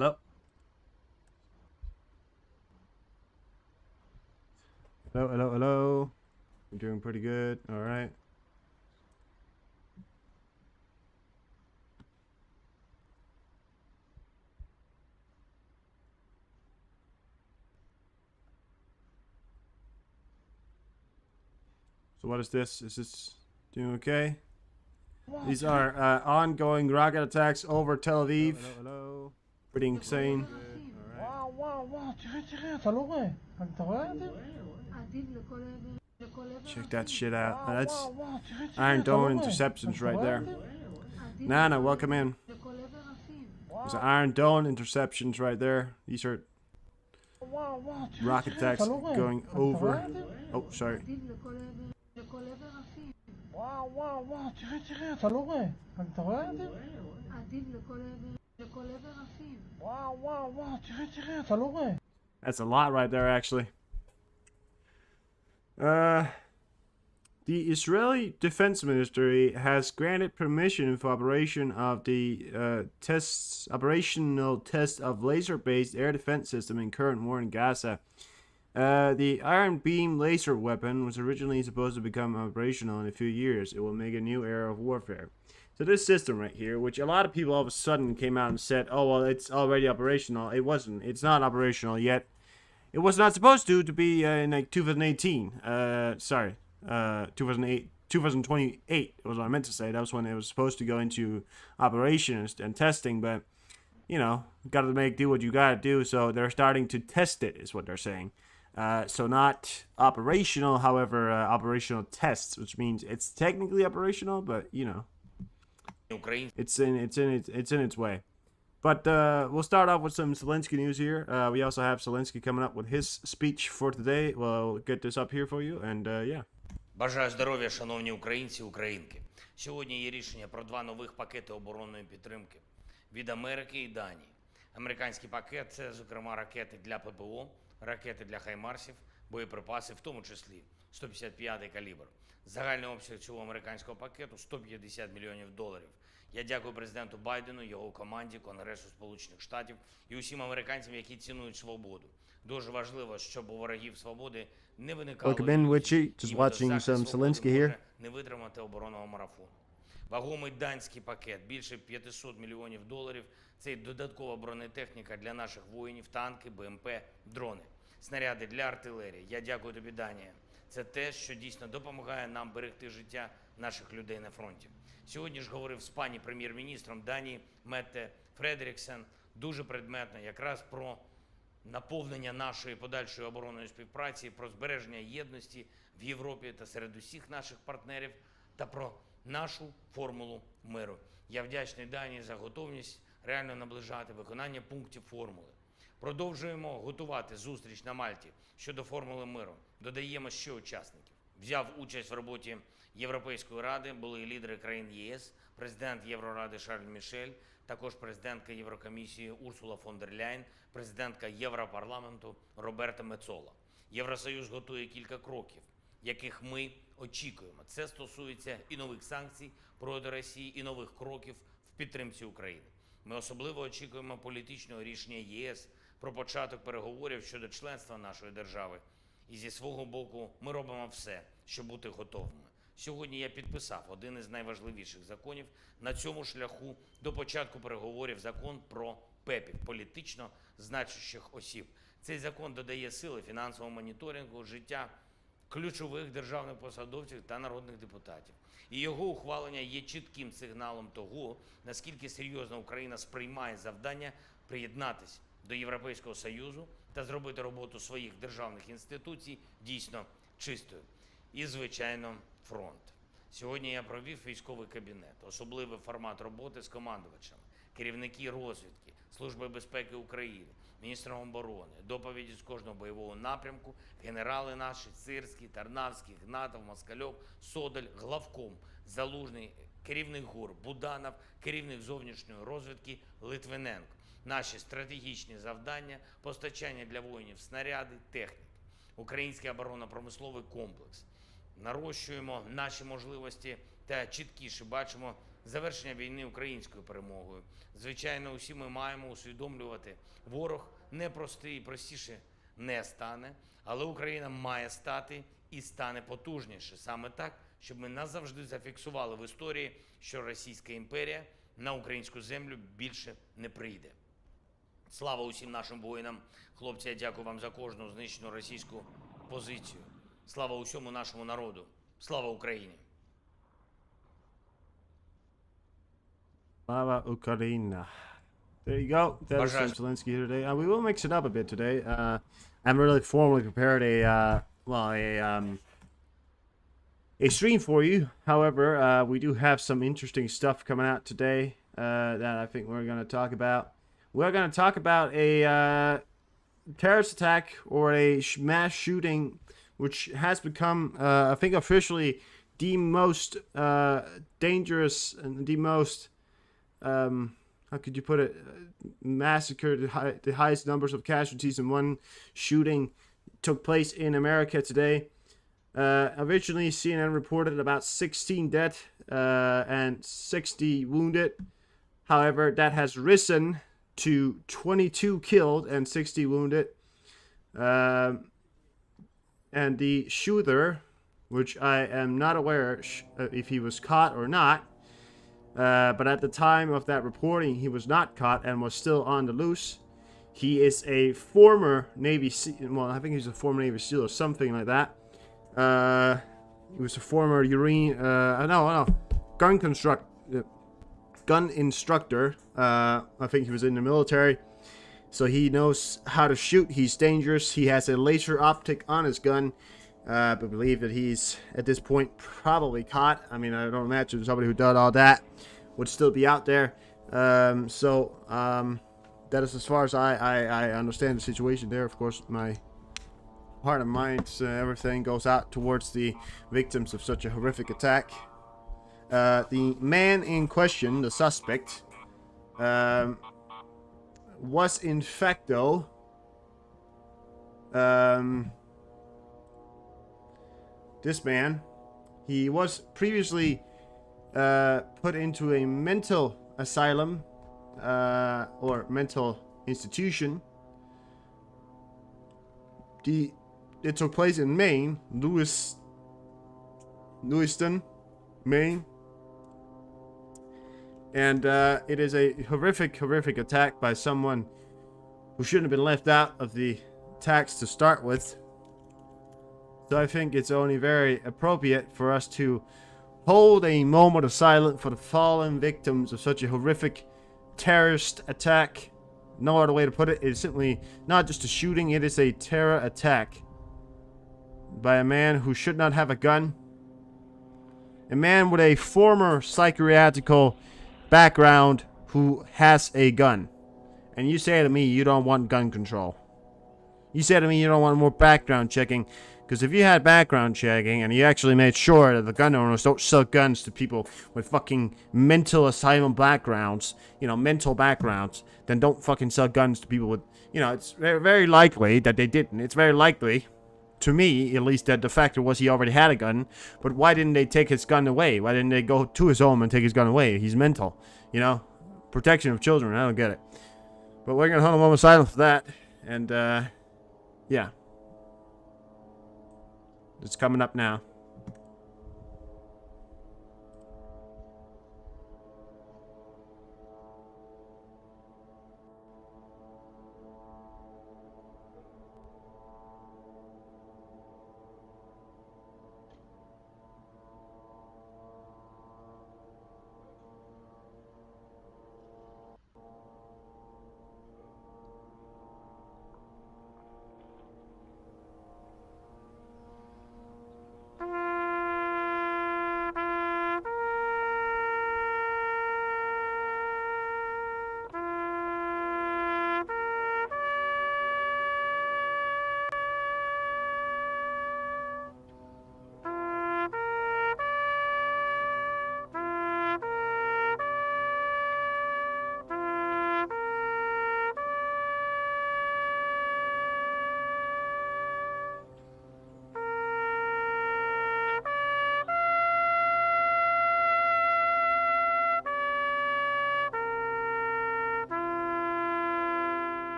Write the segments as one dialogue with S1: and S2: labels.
S1: Hello? Hello, hello, hello. You're doing pretty good. All right. So what is this? Is this doing okay? These are ongoing rocket attacks over Tel Aviv. Hello, hello, hello. Pretty insane.
S2: וואו, וואו, וואו, תראה, אתה לא רואה. אתה רואה את זה?
S1: Check that shit out.
S2: וואו,
S1: That's
S2: וואו, וואו, תראה,
S1: Iron
S2: אתה לא
S1: Dome
S2: רואה.
S1: interceptions
S2: אתה
S1: right
S2: רואה
S1: there.
S2: את זה?
S1: Nana, welcome in. There's Iron Dome interceptions right there. These are
S2: וואו, וואו, תראה,
S1: rocket attacks
S2: אתה לא רואה.
S1: going
S2: אתה רואה
S1: over.
S2: את זה?
S1: Oh, sorry.
S2: וואו, וואו, וואו, תראה, אתה לא רואה. אתה רואה את זה? וואו, וואו, וואו, תראה, אתה לא רואה.
S1: That's a lot right there, actually. The Israeli Defense Ministry has granted permission for operation of the operational test of laser-based air defense system in current war in Gaza. The Iron Beam laser weapon was originally supposed to become operational in a few years. It will make a new era of warfare. So this system right here, which a lot of people all of a sudden came out and said, oh, well, it's already operational. It wasn't. It's not operational yet. It was not supposed to be in like 2018. 2028 was what I meant to say. That was when it was supposed to go into operation and testing. But, you know, got to do what you got to do. So they're starting to test it, is what they're saying. So not operational, however, operational tests, which means it's technically operational, but, you know, it's in its way. But we'll start off with some Zelensky news here. We also have Zelensky coming up with his speech for today. We'll get this up here for you, and yeah.
S3: Бажаю здоров'я, шановні українці, українки. Сьогодні є рішення про 2 нових пакети оборонної підтримки від Америки і Данії. Американський пакет – це, зокрема, ракети для ППО, ракети для хаймарсів, боєприпаси, в тому числі 155-й калібр. Загальний обсяг цього американського пакету – $150 мільйонів. Я дякую президенту Байдену, його команді, Конгресу Сполучених Штатів і усім американцям, які цінують свободу. Дуже важливо, щоб у ворогів свободи не виникало ілюзій, не витримати оборонного марафону. Вагомий данський пакет, більше $500 мільйонів. Це додаткова бронетехніка для наших воїнів, танки, БМП, дрони, снаряди для артилерії. Я дякую тобі, Данія. Це те, що дійсно допомагає нам берегти життя наших людей на фронті. Сьогодні ж говорив з пані прем'єр-міністром Данії Метте Фредеріксен дуже предметно якраз про наповнення нашої подальшої оборонної співпраці, про збереження єдності в Європі та серед усіх наших партнерів та про нашу формулу миру. Я вдячний Данії за готовність реально наближати виконання пунктів формули. Продовжуємо готувати зустріч на Мальті щодо формули миру. Додаємо ще учасників. Взяв участь в роботі Європейської ради, були лідери країн ЄС, президент Євроради Шарль Мішель, також президентка Єврокомісії Урсула фон дер Ляйн, президентка Європарламенту Роберта Мецола. Євросоюз готує кілька кроків, яких ми очікуємо. Це стосується і нових санкцій проти Росії, і нових кроків в підтримці України. Ми особливо очікуємо політичного рішення ЄС про початок переговорів щодо членства нашої держави. І зі свого боку ми робимо все, щоб бути готовими. Сьогодні я підписав один із найважливіших законів на цьому шляху до початку переговорів – закон про ПЕПів – політично значущих осіб. Цей закон додає сили фінансовому моніторингу життя ключових державних посадовців та народних депутатів. І його ухвалення є чітким сигналом того, наскільки серйозно Україна сприймає завдання приєднатися до Європейського Союзу та зробити роботу своїх державних інституцій дійсно чистою. І, звичайно, фронт. Сьогодні я провів військовий кабінет, особливий формат роботи з командувачами, керівники розвідки, Служби безпеки України, міністром оборони, доповіді з кожного бойового напрямку, генерали наші Сирський, Тарнавський, Гнатов, Москальов, Содоль, главком, Залужний, керівник ГУР, Буданов, керівник зовнішньої розвідки Литвиненко. Наші стратегічні завдання – постачання для воїнів снаряди, техніки, український оборонно-промисловий комплекс. Нарощуємо наші можливості та чіткіше бачимо завершення війни українською перемогою. Звичайно, усі ми маємо усвідомлювати, ворог непростий і простіше не стане, але Україна має стати і стане потужніше. Саме так, щоб ми назавжди зафіксували в історії, що Російська імперія на українську землю більше не прийде. Слава усім нашим воїнам. Хлопці, я дякую вам за кожну знищену російську позицію. Слава усьому нашому народу. Слава Україні!
S1: Slava Ukraina. There you go. That is from Zelensky here today. We will mix it up a bit today. I haven't really formally prepared a stream for you. However, we do have some interesting stuff coming out today that I think we're going to talk about. We're going to talk about a terrorist attack or a mass shooting, which has become, I think, officially the most dangerous and the most, how could you put it, massacre, the highest numbers of casualties in one shooting took place in America today. Originally, CNN reported about 16 dead and 60 wounded. However, that has risen to 22 killed and 60 wounded. And the shooter, which I am not aware if he was caught or not, but at the time of that reporting, he was not caught and was still on the loose. He is a former Navy SEAL. Well, I think he's a former Navy SEAL or something like that. He was a former gun instructor. I think he was in the military. So he knows how to shoot. He's dangerous. He has a laser optic on his gun. But believe that he's, at this point, probably caught. I mean, I don't imagine somebody who did all that would still be out there. That is as far as I understand the situation there. Of course, my heart and mind, everything goes out towards the victims of such a horrific attack. The man in question, the suspect, was in fact, though, this man, he was previously put into a mental asylum or mental institution. It took place in Maine, Lewiston, Maine. And it is a horrific attack by someone who shouldn't have been left out of the attacks to start with. So I think it's only very appropriate for us to hold a moment of silence for the fallen victims of such a horrific terrorist attack. No other way to put it. It is simply not just a shooting, it is a terror attack by a man who should not have a gun. A man with a former psychiatrical background who has a gun. And you say to me you don't want gun control. You say to me you don't want more background checking. Because if you had background checking and you actually made sure that the gun owners don't sell guns to people with fucking mental asylum backgrounds, mental backgrounds, then don't fucking sell guns to people with, it's very, very likely that they didn't. It's very likely, to me at least, that the factor was he already had a gun. But why didn't they take his gun away? Why didn't they go to his home and take his gun away? He's mental, protection of children. I don't get it. But we're gonna hold a moment of silence for that. And yeah. It's coming up now.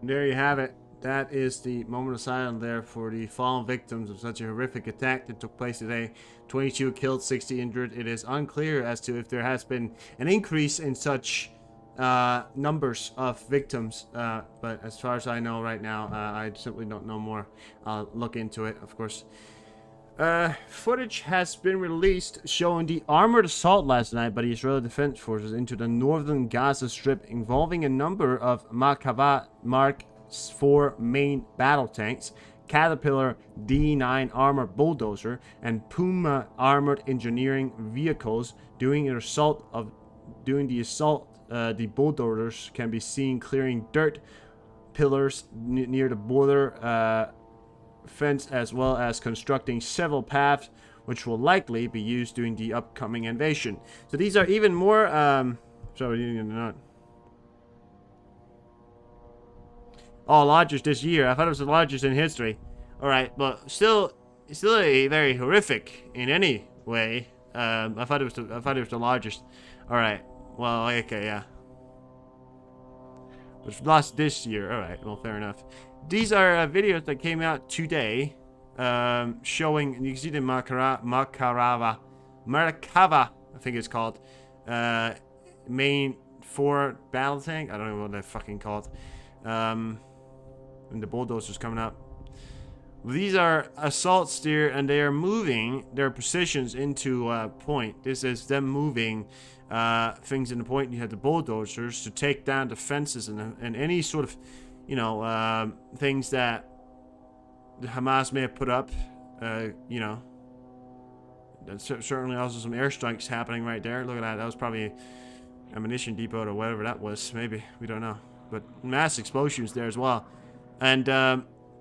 S1: There you have it. That is the moment of silence there for the fallen victims of such a horrific attack that took place today. 22 killed, 60 injured. It is unclear as to if there has been an increase in such numbers of victims, but as far as I know right now, I simply don't know more. I'll look into it, of course. Footage has been released showing the armored assault last night by the Israeli Defense Forces into the northern Gaza Strip, involving a number of Mark IV main battle tanks, Caterpillar D9 armored bulldozer, and Puma armored engineering vehicles. During the assault, the bulldozers can be seen clearing dirt pillars near the border fence, as well as constructing several paths which will likely be used during the upcoming invasion. So these are even more not largest this year. I thought it was the largest in history. Alright, but still a very horrific in any way. I thought it was the largest. Alright. Well, okay, yeah. But lost this year. Alright, well, fair enough. These are videos that came out today, showing, you can see the Markava, I think it's called, main 4 battle tank. I don't know what they're fucking called. And the bulldozers coming up. These are assault steer, and they are moving their positions into point. This is them moving things into point. You have the bulldozers to take down defenses and any sort of, you know, things that the Hamas may have put up. You know, there's certainly also some airstrikes happening right there. Look at that. That was probably ammunition depot or whatever that was. Maybe, we don't know. But mass explosions there as well. And,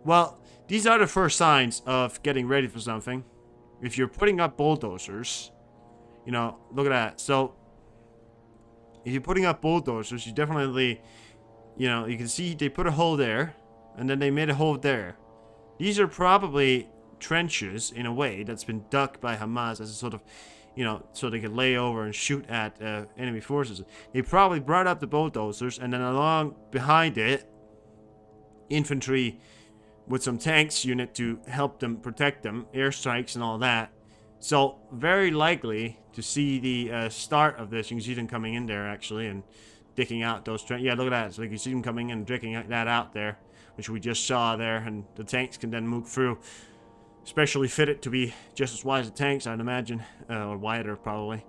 S1: well, these are the first signs of getting ready for something. If you're putting up bulldozers, you know, look at that. So, if you're putting up bulldozers, you definitely, you know, you can see they put a hole there, and then they made a hole there. These are probably trenches, in a way, that's been dug by Hamas as a sort of, you know, so they could lay over and shoot at enemy forces. They probably brought up the bulldozers, and then along behind it, infantry with some tanks unit to help them protect them, airstrikes and all that. So very likely to see the start of this. You can see them coming in there actually and digging out those yeah, look at that. So you can see them coming in and digging that out there, which we just saw there, and the tanks can then move through. Specially fitted to be just as wide as the tanks, I'd imagine, or wider probably.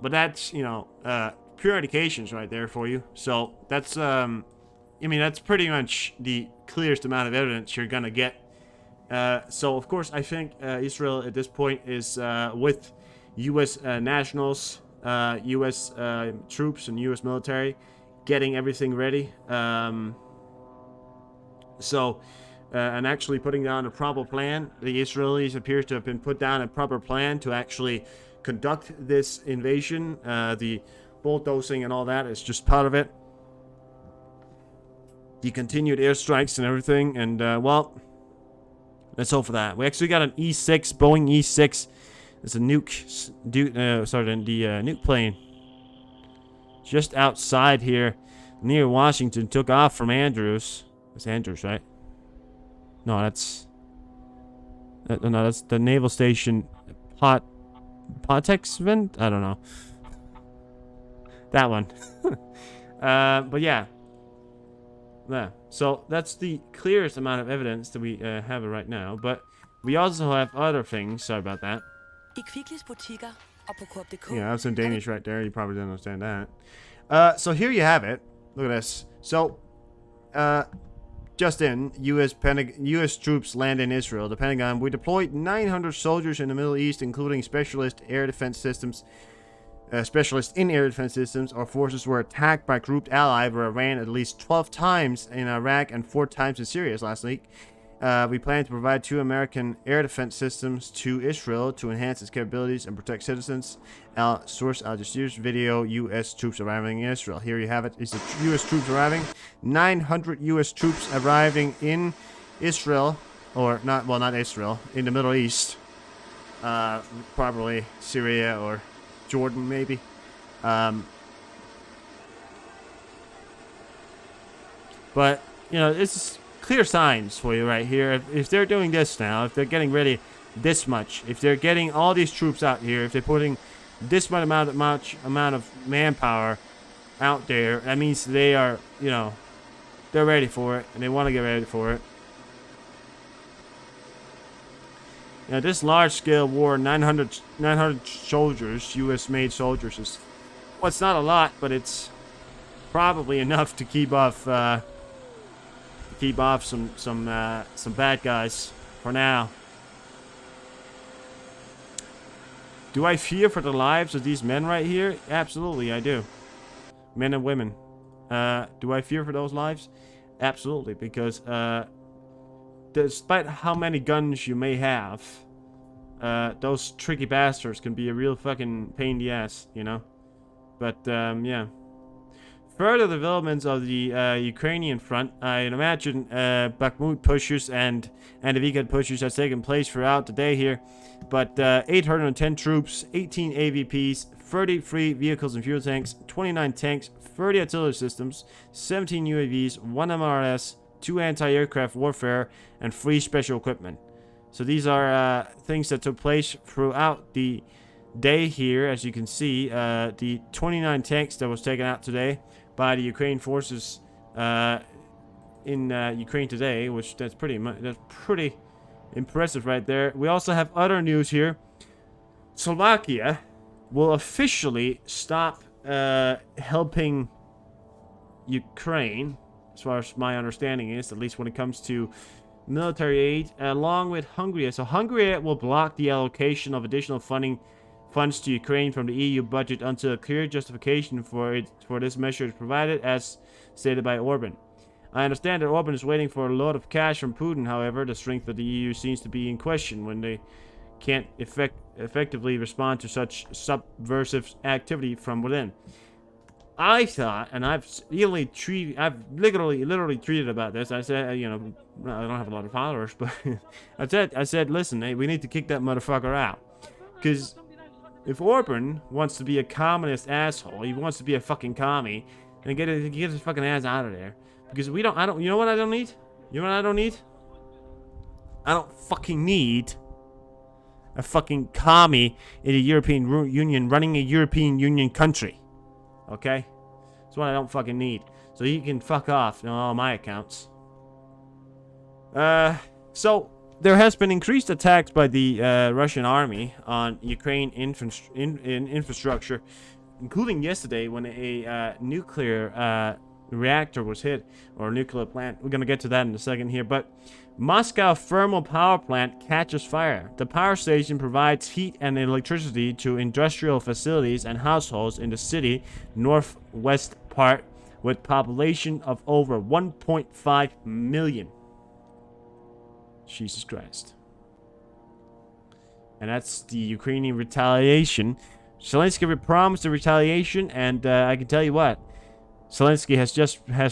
S1: But that's, you know, pure indications right there for you. So that's I mean, that's pretty much the clearest amount of evidence you're gonna get. So, of course, I think Israel at this point is with U.S. Nationals, U.S. Troops, and U.S. military getting everything ready. And actually putting down a proper plan. The Israelis appear to have been put down a proper plan to actually conduct this invasion. The bulldozing and all that is just part of it. The continued airstrikes and everything, and well, let's hope for that. We actually got an E6, Boeing E6. It's a nuke, the nuke plane just outside here near Washington. Took off from Andrews. That's Andrews, right? No, that's the naval station. Potex vent? I don't know. That one. But yeah. Yeah, so that's the clearest amount of evidence that we have right now, but we also have other things. Sorry about that. Yeah, that's in Danish right there. You probably didn't understand that. So here you have it. Look at this. So, just in, U.S. troops land in Israel. The Pentagon, we deployed 900 soldiers in the Middle East, including specialist air defense systems. Specialists in air defense systems. Our forces were attacked by grouped allies where Iran at least 12 times in Iraq and 4 times in Syria last week. We plan to provide 2 American air defense systems to Israel to enhance its capabilities and protect citizens. Source Al Jazeera's video, U.S. troops arriving in Israel. Here you have it. Is the U.S. troops arriving. 900 U.S. troops arriving in Israel. Or not, well, not Israel. In the Middle East. Probably Syria or Jordan, maybe. But you know, it's clear signs for you right here. If they're doing this now, if they're getting ready this much, if they're getting all these troops out here, if they're putting this much amount of manpower out there, that means they are, you know, they're ready for it, and they want to get ready for it. You know, this large-scale war, 900 soldiers, U.S.-made soldiers, is, well, it's not a lot, but it's probably enough to keep off some bad guys for now. Do I fear for the lives of these men right here? Absolutely, I do. Men and women. Do I fear for those lives? Absolutely, because despite how many guns you may have, those tricky bastards can be a real fucking pain in the ass, you know? But, yeah. Further developments of the Ukrainian front, I imagine Bakhmut pushes and the Vigat pushes has taken place throughout the day here. But 810 troops, 18 AVPs, 33 vehicles and fuel tanks, 29 tanks, 30 artillery systems, 17 UAVs, 1 MRS, 2 anti-aircraft warfare, and 3 special equipment. So these are things that took place throughout the day here. As you can see, the 29 tanks that was taken out today by the Ukraine forces in Ukraine today, which that's pretty impressive right there. We also have other news here. Slovakia will officially stop helping Ukraine, as far as my understanding is, at least when it comes to military aid, along with Hungary. So Hungary will block the allocation of additional funds to Ukraine from the EU budget until a clear justification for this measure is provided, as stated by Orban. I understand that Orban is waiting for a lot of cash from Putin. However, the strength of the EU seems to be in question when they can't effectively respond to such subversive activity from within. I thought, and I've literally tweeted about this. I said, you know, I don't have a lot of followers, but I said, listen, hey, we need to kick that motherfucker out, because if Orban wants to be a communist asshole, he wants to be a fucking commie, then get his fucking ass out of there. Because you know what I don't need? You know what I don't need? I don't fucking need a fucking commie in the European Union running a European Union country. Okay? That's what I don't fucking need. So you can fuck off on all my accounts. So there has been increased attacks by the Russian army on Ukraine infrastructure, including yesterday when a nuclear reactor was hit, or a nuclear plant. We're gonna get to that in a second here. But Moscow thermal power plant catches fire. The power station provides heat and electricity to industrial facilities and households in the city northwest part, with population of over 1.5 million. Jesus Christ. And that's the Ukrainian retaliation. Zelensky promised a retaliation, and I can tell you what, Zelensky has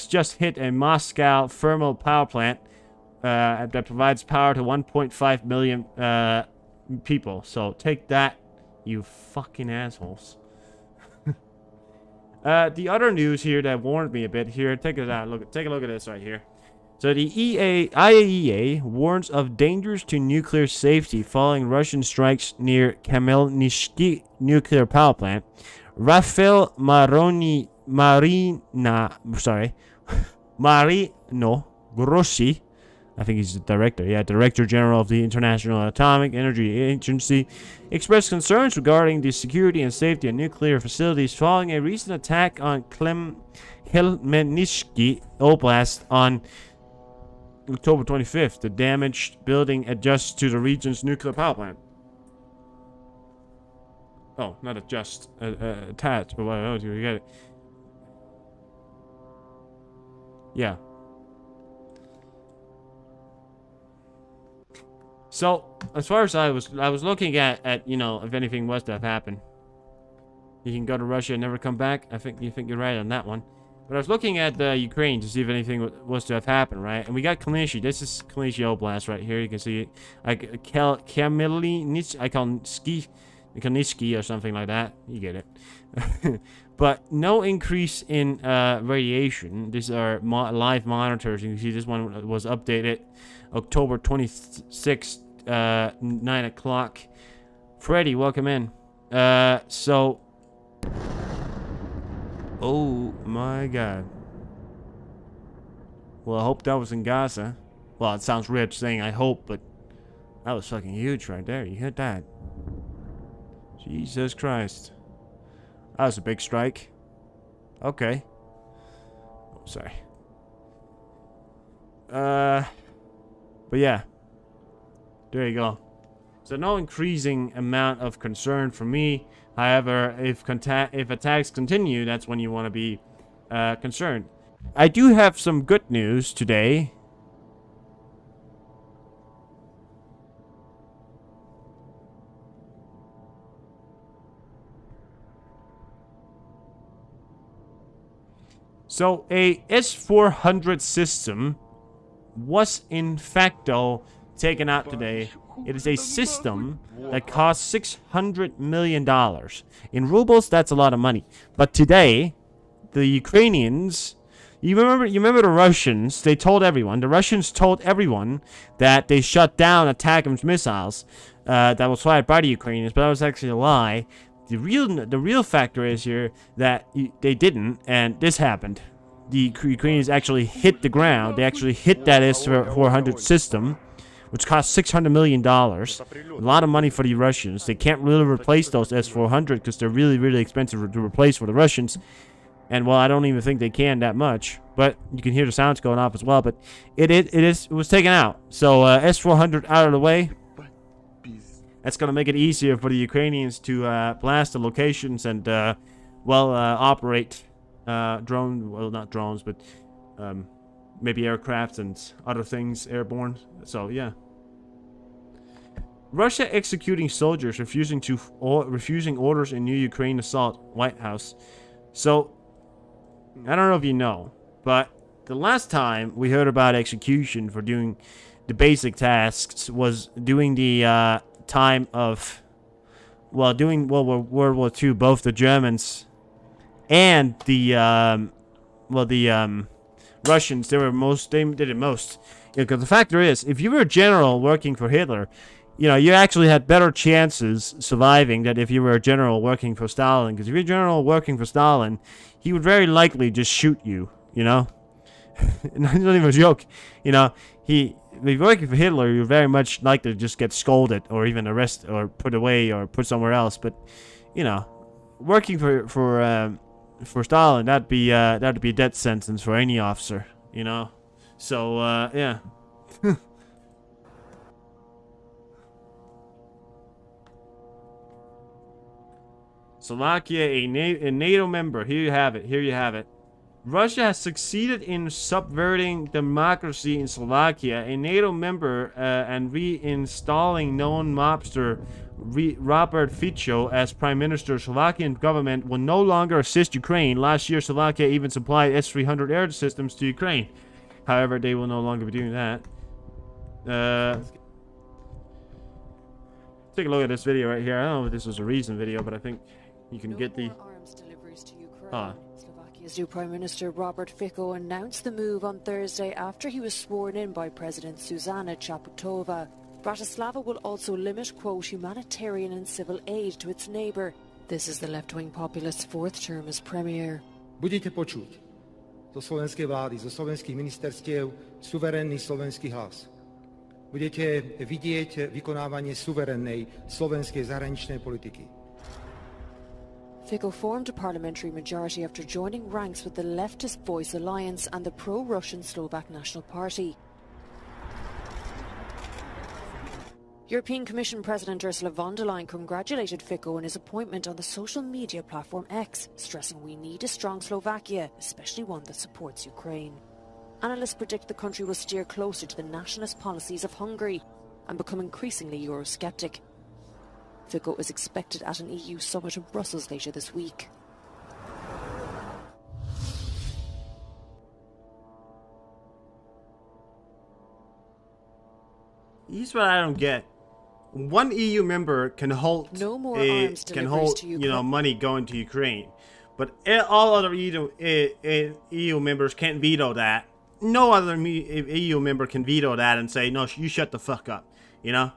S1: just hit a Moscow thermal power plant that provides power to 1.5 million people. So take that, you fucking assholes. The other news here that warned me a bit here. Take a look at this right here. So the IAEA warns of dangers to nuclear safety following Russian strikes near Khmelnytskyi nuclear power plant. Rafael Marino Grossi, I think he's the director, Director General of the International Atomic Energy Agency, expressed concerns regarding the security and safety of nuclear facilities following a recent attack on Khmelnytskyi Oblast on October 25th. The damaged building adjusts to the region's nuclear power plant. Oh, not adjust, attached, but what else you get it? Yeah. So, as far as I was looking at you know, if anything was to have happened, you can go to Russia and never come back. I think you're right on that one. But I was looking at Ukraine to see if anything was to have happened, right? And we got Khmelnytskyi. This is Khmelnytskyi Oblast right here. You can see it. I call Konishki or something like that. You get it. But no increase in radiation. These are live monitors. You can see this one was updated October 26th, 9 o'clock. Freddy, welcome in. So... Oh my god. Well, I hope that was in Gaza. Well, it sounds rich saying I hope, but that was fucking huge right there. You heard that? Jesus Christ. That was a big strike. Okay. Oh, sorry. But yeah. There you go. So no increasing amount of concern for me. However, if attacks continue, that's when you want to be concerned. I do have some good news today. So a S-400 system was in facto taken out today. It is a system that costs $600 million. In rubles, that's a lot of money. But today, the Ukrainians... You remember the Russians? They told everyone. The Russians told everyone that they shut down attack missiles that was fired by the Ukrainians, but that was actually a lie. The real factor is here that they didn't, and this happened. The Ukrainians actually hit the ground. They actually hit that S-400 system, which cost $600 million. A lot of money for the Russians. They can't really replace those S-400 because they're really, really expensive to replace for the Russians. And, well, I don't even think they can that much. But you can hear the sounds going off as well. But it was taken out. So S-400 out of the way. That's going to make it easier for the Ukrainians to blast the locations and, operate drone. Well, not drones, but maybe aircrafts and other things airborne. So, yeah. Russia executing soldiers refusing orders in new Ukraine assault White House. So... I don't know if you know, but the last time we heard about execution for doing the basic tasks was during the time of, well, doing World War II. Both the Germans and the Russians, they did it most. Because the factor is, if you were a general working for Hitler, you actually had better chances surviving than if you were a general working for Stalin. Because if you're a general working for Stalin, he would very likely just shoot you, Not even a joke. If you're working for Hitler, you're very much likely to just get scolded or even arrested or put away or put somewhere else. But, working for Stalin, that'd be a death sentence for any officer, So, yeah. Slovakia, a NATO member. Here you have it. Russia has succeeded in subverting democracy in Slovakia. A NATO member and reinstalling known mobster Robert Fico as Prime Minister. Slovakian government will no longer assist Ukraine. Last year, Slovakia even supplied S-300 air systems to Ukraine. However, they will no longer be doing that. Take a look at this video right here. I don't know if this was a recent video, but I think you can get the
S4: arms deliveries to Ukraine. Slovakia's new Prime Minister Robert Fico announced the move on Thursday after he was sworn in by President Zuzana Chaputova. Bratislava will also limit, quote, humanitarian and civil aid to its neighbour. This is the left-wing populist's fourth term as premier.
S5: Budete počuť zo slovenskej vlády, zo slovenských ministerstiev suverénny slovenský hlas. Budete vidieť vykonávanie suverénnej slovenskej zahraničnej politiky.
S4: Fico formed a parliamentary majority after joining ranks with the leftist Voice Alliance and the pro-Russian Slovak National Party. European Commission President Ursula von der Leyen congratulated Fico on his appointment on the social media platform X, stressing we need a strong Slovakia, especially one that supports Ukraine. Analysts predict the country will steer closer to the nationalist policies of Hungary and become increasingly Eurosceptic. Fico is expected at an EU summit in Brussels later this week.
S1: Here's what I don't get. one EU member can hold
S4: No more arms deliveries to Ukraine.
S1: money going to Ukraine, but all other EU members can't veto that. No other EU member can veto that and say, no, you shut the fuck up, you know?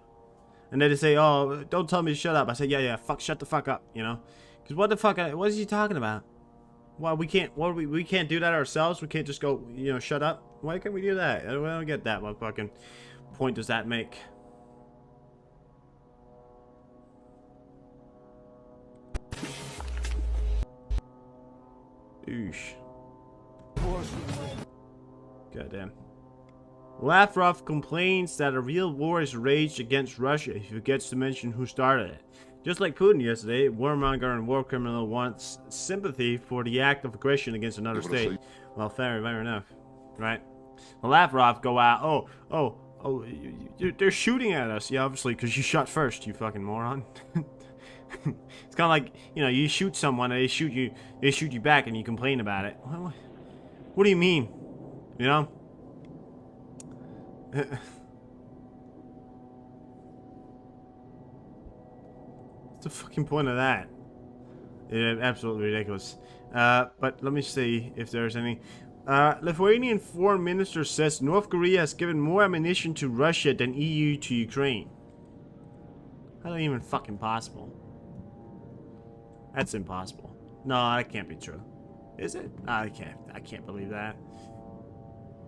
S1: And then they say, oh, don't tell me to shut up. I say, yeah, fuck, shut the fuck up, you know? Because what the fuck, what is he talking about? Well, we can't do that ourselves? We can't just go, shut up? Why can't we do that? I don't get that. What fucking point does that make? Oosh. Goddamn. Lavrov complains that a real war is waged against Russia. He forgets to mention who started it. Just like Putin yesterday, warmonger and war criminal wants sympathy for the act of aggression against another state. Well, fair enough, right? Well, Lavrov go out. They're shooting at us. Yeah, obviously, because you shot first, you fucking moron. It's kind of like, you shoot someone and they shoot you back, and you complain about it. What do you mean? You know? What's the fucking point of that? Yeah, absolutely ridiculous. But let me see if there's any. Lithuanian foreign minister says North Korea has given more ammunition to Russia than EU to Ukraine. How is that even fucking possible? That's impossible. No, that can't be true. Is it? I can't believe that.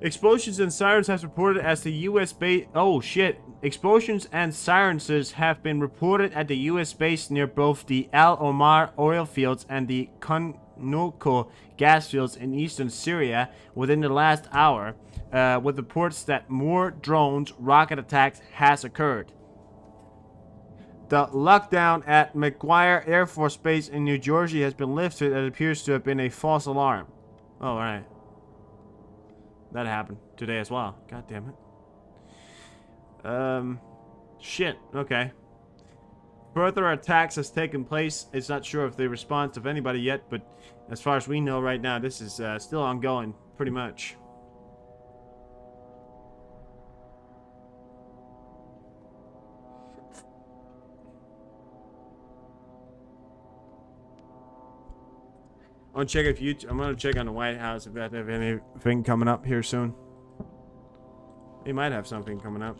S1: Explosions and sirens have reported as the U.S. base. Oh shit! Explosions and sirens have been reported at the U.S. base near both the Al Omar oil fields and the Konoko gas fields in eastern Syria within the last hour, with reports that more drones rocket attacks has occurred. The lockdown at McGuire Air Force Base in New Jersey has been lifted. It appears to have been a false alarm. Oh, all right. That happened today as well. God damn it. Shit. Okay. Further attacks has taken place. It's not sure if the response of anybody yet, but as far as we know right now, this is still ongoing, pretty much. I'm gonna check if I'm gonna check on the White House if they have anything coming up here soon. They might have something coming up.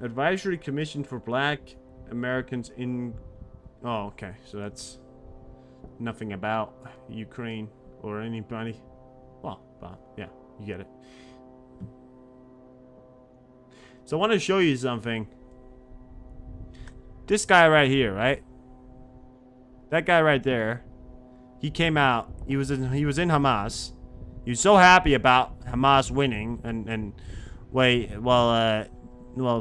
S1: Advisory Commission for Black Americans in. Oh, okay. So that's nothing about Ukraine or anybody. Well, yeah, you get it. So I want to show you something. This guy right here, right? That guy right there. He came out. He was in Hamas. He was so happy about Hamas winning and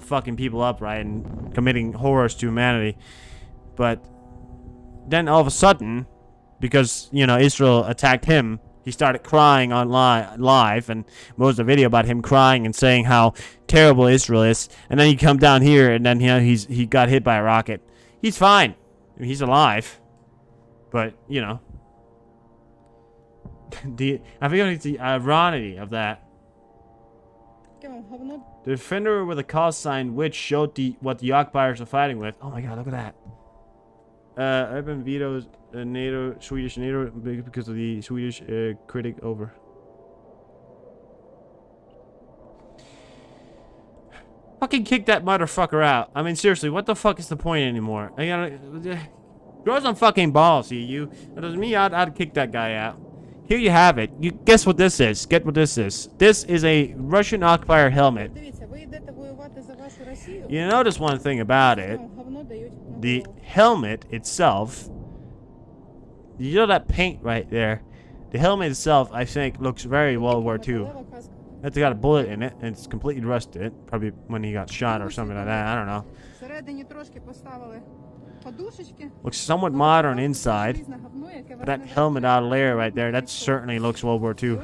S1: fucking people up, right, and committing horrors to humanity. But then all of a sudden, because Israel attacked him, he started crying on live, and there was a video about him crying and saying how terrible Israel is. And then he come down here, and then he got hit by a rocket. He's fine. I mean, he's alive. But I think it's the irony of that. The defender with a cause sign which showed what the occupiers are fighting with. Oh my god, look at that. Urban vetoes Swedish NATO because of the Swedish critic over. Fucking kick that motherfucker out. I mean, seriously, what the fuck is the point anymore? I gotta grow some fucking balls, you. That doesn't mean I'd kick that guy out. Here you have it. You guess what this is? Get what this is. This is a Russian occupier helmet. You notice one thing about it. The helmet itself. You know that paint right there? The helmet itself, I think, looks very World War II. It's got a bullet in it, and it's completely rusted. Probably when he got shot or something like that. I don't know. Looks somewhat modern inside. That helmet out of layer right there, that certainly looks World War II.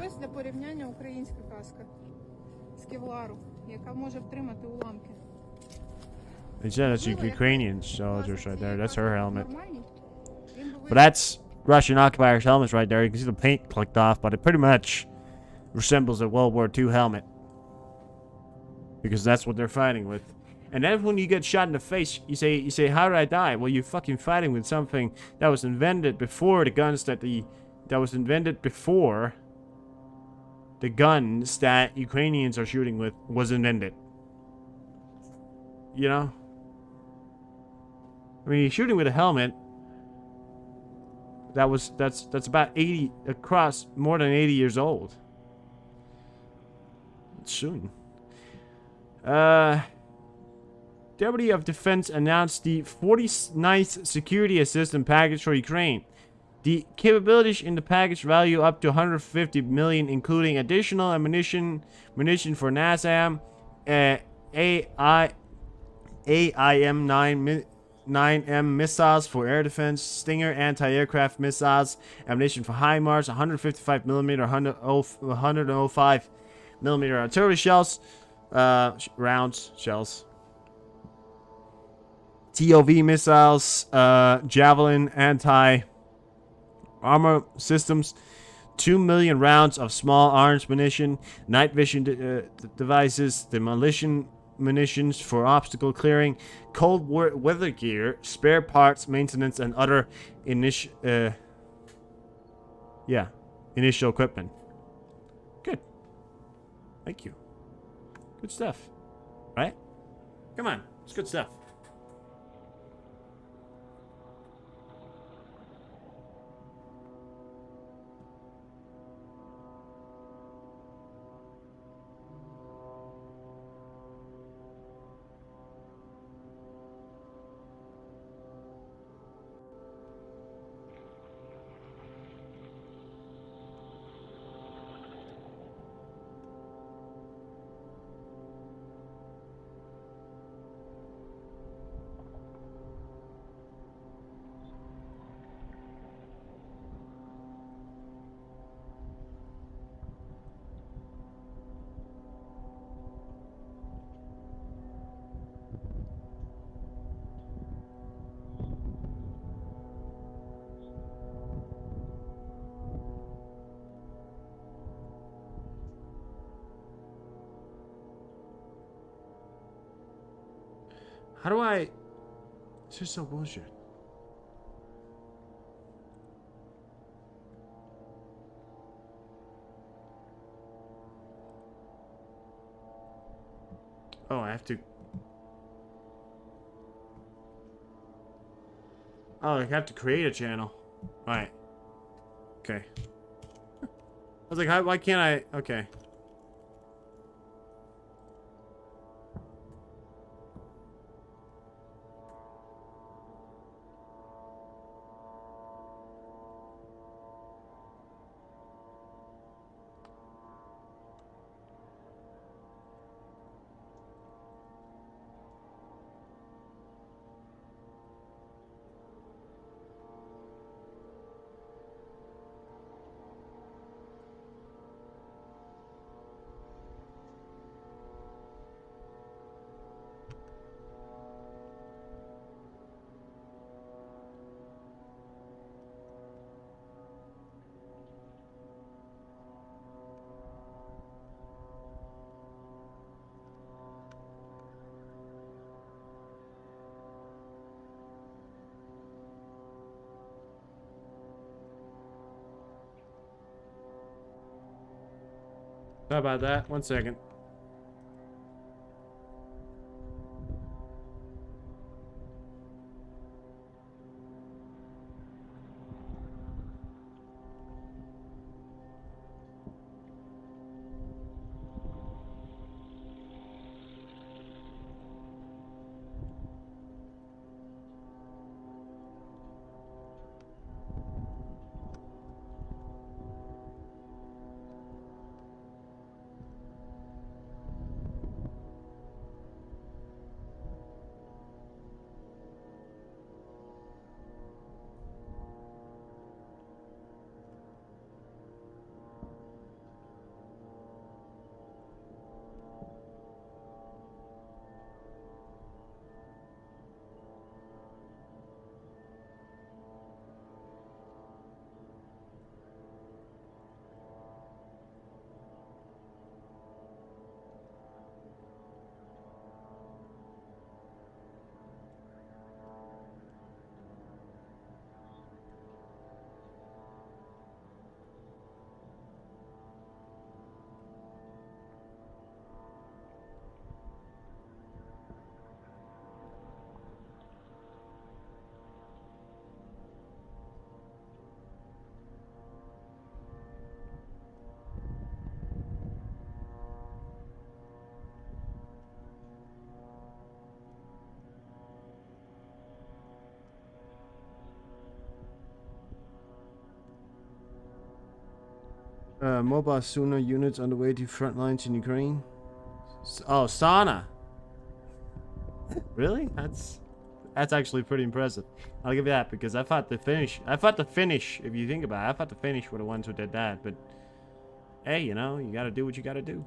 S1: They said that's Ukrainian soldiers right there. That's her helmet. But that's Russian occupiers' helmets right there. You can see the paint clicked off, but it pretty much resembles a World War II helmet. because that's what they're fighting with. And then when you get shot in the face, you say, how did I die? Well, you're fucking fighting with something that was invented before the guns that was invented before the guns that Ukrainians are shooting with was invented. You know? I mean, you're shooting with a helmet that's about 80 across, more than 80 years old. Soon. Deputy of Defense announced the 49th Security Assistance Package for Ukraine. The capabilities in the package value up to 150 million, including additional ammunition for NASAM, AIM-9M missiles for air defense, Stinger anti-aircraft missiles, ammunition for HIMARS, 155 millimeter, 105 millimeter artillery shells, shells. TOV missiles, Javelin anti-armor systems, 2 million rounds of small arms munition, night vision devices, demolition munitions for obstacle clearing, cold weather gear, spare parts, maintenance, and other initial equipment. Good. Thank you. Good stuff. Right? Come on. It's good stuff. How do I... It's just so bullshit. Oh, I have to... Oh, I have to create a channel. Alright. Okay. I was like, why can't I... Okay. How about that? 1 second. Mobile Suna units on the way to front lines in Ukraine. Oh, Sana. Really? That's actually pretty impressive. I'll give you that, because I thought the Finnish, if you think about it, I thought the Finnish were the ones who did that, but hey, you know, you gotta do what you gotta do.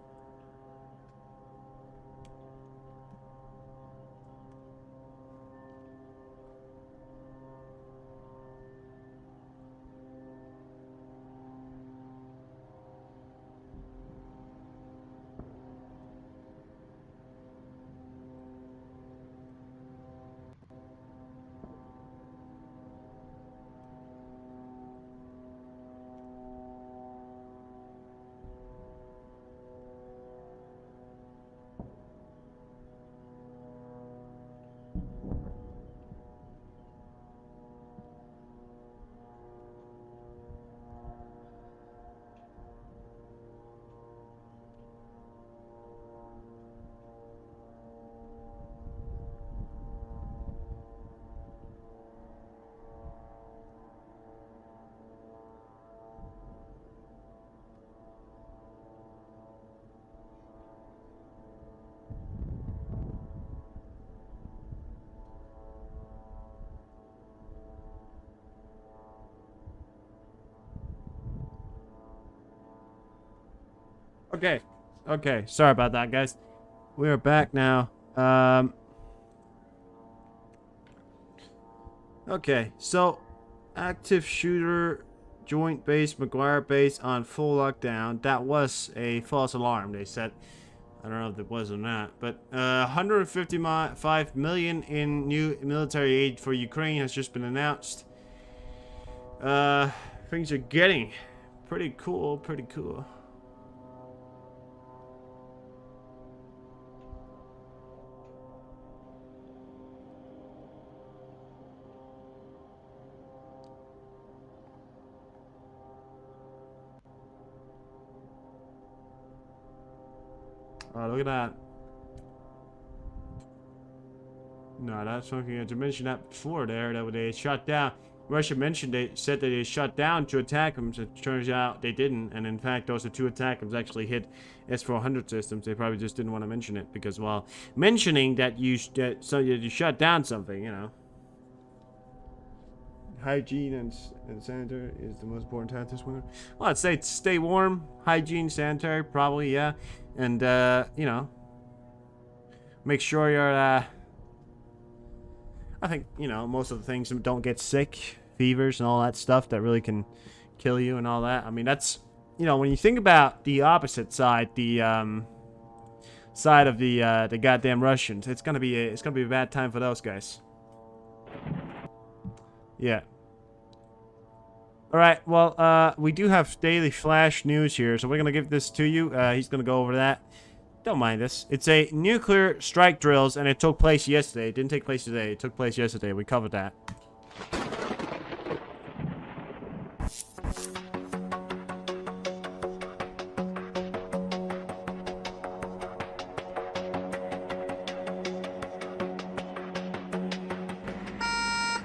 S1: Okay, sorry about that, guys. We are back now. Okay, so active shooter joint base McGuire base on full lockdown. That was a false alarm, they said. I don't know if it was or not, but 155 million in new military aid for Ukraine has just been announced. Things are getting pretty cool, Oh, look at that. No, that's something I mentioned that before there, that they shut down. Russia said that they shut down 2 ATACMS. It turns out they didn't, and in fact those 2 ATACMS actually hit S-400 systems. They probably just didn't want to mention it, because, well, mentioning that you shut down something, you know. Hygiene and sanitary is the most important task this winter. Well, I'd say stay warm, hygiene, sanitary, probably, yeah. And, you know, make sure you're, I think, you know, most of the things don't get sick, fevers and all that stuff that really can kill you and all that. I mean, that's, you know, when you think about the opposite side, the, side of the goddamn Russians, it's gonna be a bad time for those guys. Yeah. Alright, well, we do have daily flash news here, so we're gonna give this to you. He's gonna go over that. Don't mind this. It's a nuclear strike drills, and it took place yesterday. It didn't take place today. It took place yesterday. We covered that.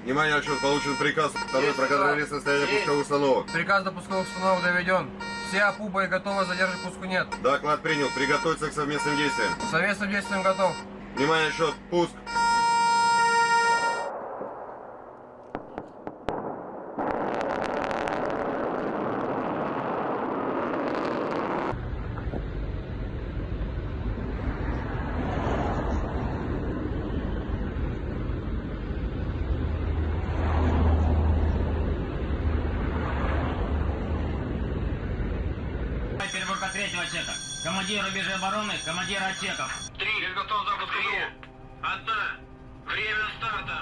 S6: Внимание, отчет, получен приказ. Второй проконтролировать состояние пусковых установок.
S7: Приказ до пусковых установок доведен. Все АПУ готовы, задержек пуску нет.
S6: Доклад принял. Приготовиться к совместным действиям.
S7: К совместным действиям готов.
S6: Внимание, отчет, пуск.
S8: Переборка 3-го отсека. Командир рубежей обороны, командир отсеков.
S7: 3. Готов запуск. 1. Время старта.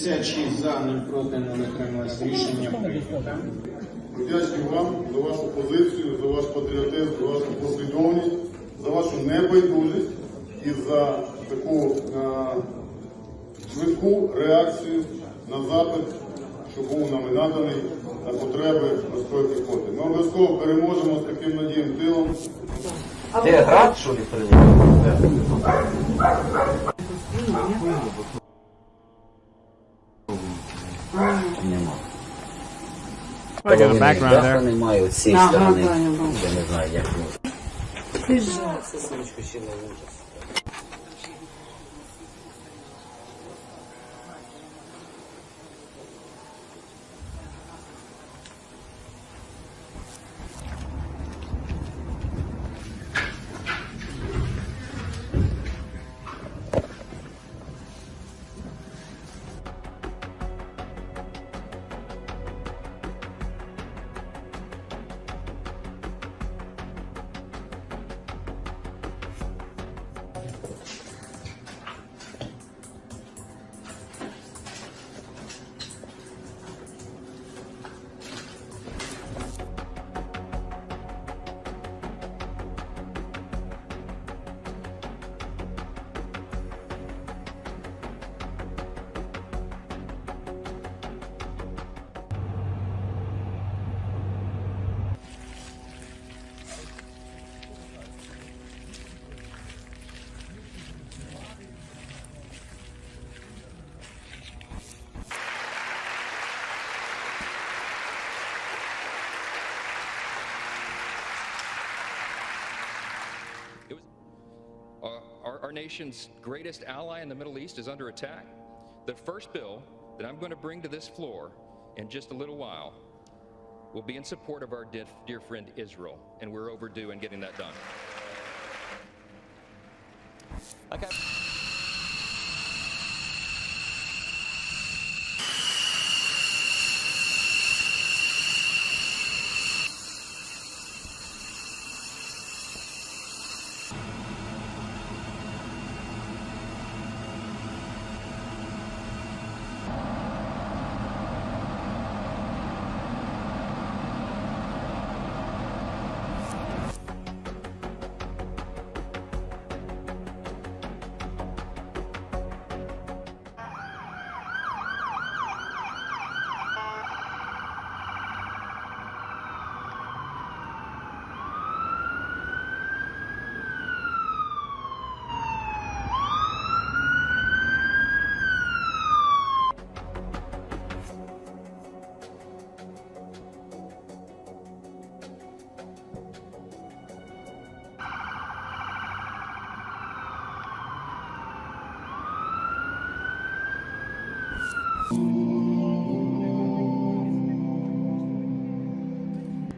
S2: 66 за, 0 проти, не утрималось. Рішення прийнято.
S6: Вдячний вам за вашу позицію, за ваш патріотизм, за вашу послідовність, за вашу небайдужість і за таку швидку реакцію на запит, що був нам наданий на потреби морської піхоти. Ми обов'язково переможемо з таким надійним тилом.
S9: Ти град, що ли, прийняв? Нема.
S1: I got a background there.
S9: Немає от цієї сторони. Я не знаю, як воно. Це сонечко ще не ужас.
S10: Our nation's greatest ally in the Middle East is under attack. The first bill that I'm going to bring to this floor in just a little while will be in support of our dear friend Israel, and we're overdue in getting that done. Okay.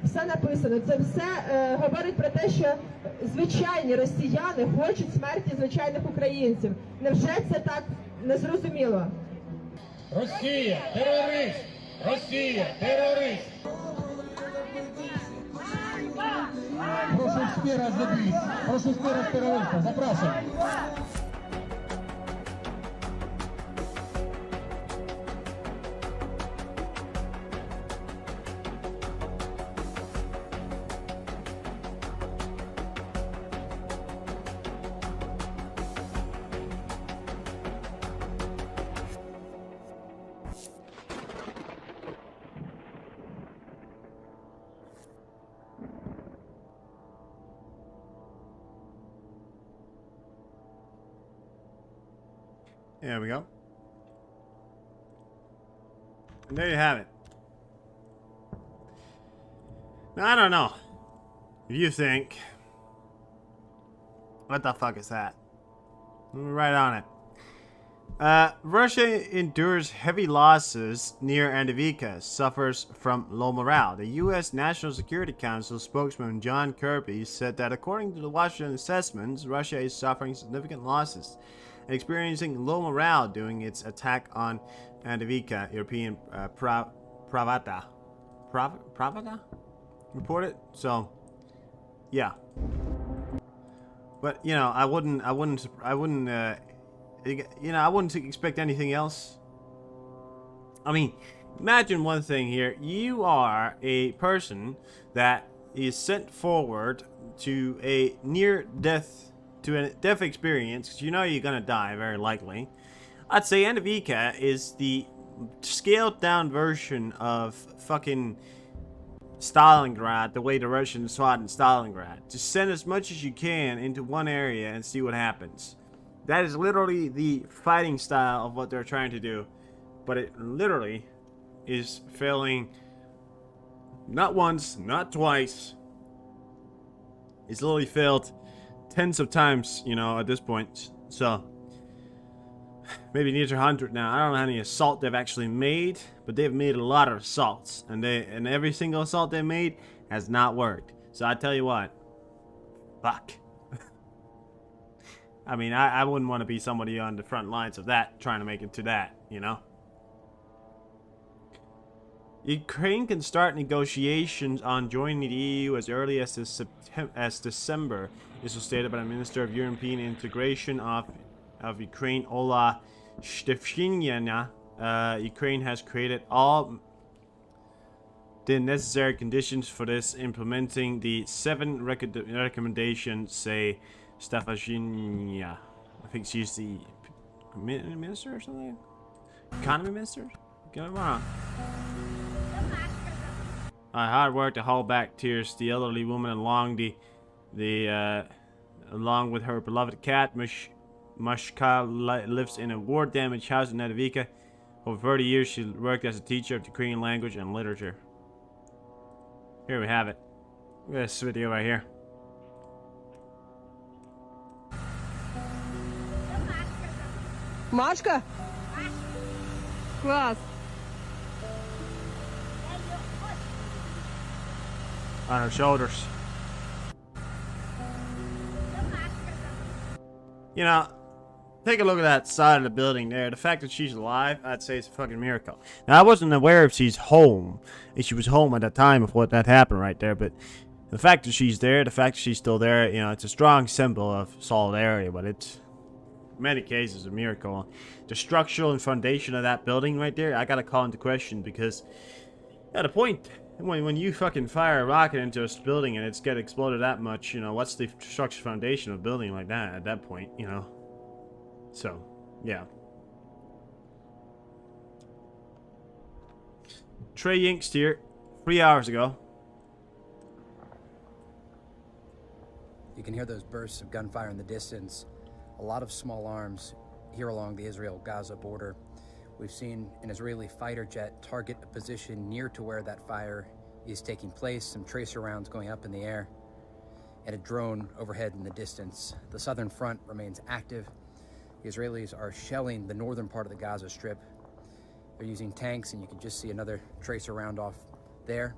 S11: Все написано. Це все говорить про те, що звичайні росіяни хочуть смерті звичайних українців. Невже це так незрозуміло?
S2: Росія, терорист! Росія, терорист! Прошу спіра забить. Прошу спіра терориста. Запрашиваю.
S1: There we go. And there you have it. Now, I don't know if you think, what the fuck is that? Right on it. Russia endures heavy losses near Andivika, suffers from low morale. The U.S. National Security Council spokesman John Kirby said that according to the Washington assessments, Russia is suffering significant losses and experiencing low morale during its attack on Andivika, European Pravda reported. So, yeah. But you know, I wouldn't expect anything else I mean, imagine one thing here. You are a person that is sent forward to a death experience, because you know you're gonna die, very likely. I'd say Andavika is the scaled down version of fucking Stalingrad, the way the Russians fought in Stalingrad. Just send as much as you can into one area and see what happens. That is literally the fighting style of what they're trying to do. But it literally is failing not once, not twice. It's literally failed tens of times, you know, at this point. So, maybe near to 100 now. I don't know how many assault they've actually made, but they've made a lot of assaults. And every single assault they made has not worked. So I tell you what. Fuck. I mean, I wouldn't want to be somebody on the front lines of that, trying to make it to that, you know? Ukraine can start negotiations on joining the EU as early as December. This was stated by the Minister of European Integration of Ukraine, Ola Stefchinyana. Ukraine has created all the necessary conditions for this, implementing the 7 recommendations, say Stefchinyana. I think she's the minister or something? Economy minister? Get it wrong. Hard work to hold back tears. The elderly woman along along with her beloved cat, Mashka, lives in a war-damaged house in Nadavika. For 30 years, she worked as a teacher of Ukrainian language and literature. Here we have it. Look at this video right here.
S11: Машка? Класс.
S1: On her shoulders. You know, take a look at that side of the building there. The fact that she's alive, I'd say it's a fucking miracle. Now, I wasn't aware if she's home, if she was home at the time of what that happened right there, but the fact that she's there, the fact that she's still there, you know, it's a strong symbol of solidarity, but it's, in many cases, a miracle. The structural and foundation of that building right there, I gotta call into question, because at a point, when you fucking fire a rocket into a building and it's get exploded that much, you know, what's the structural foundation of a building like that at that point, you know? So, yeah. Trey Yinkst here, 3 hours ago.
S12: You can hear those bursts of gunfire in the distance. A lot of small arms here along the Israel-Gaza border. We've seen an Israeli fighter jet target a position near to where that fire is taking place, some tracer rounds going up in the air, and a drone overhead in the distance. The southern front remains active. The Israelis are shelling the northern part of the Gaza Strip. They're using tanks, and you can just see another tracer round off there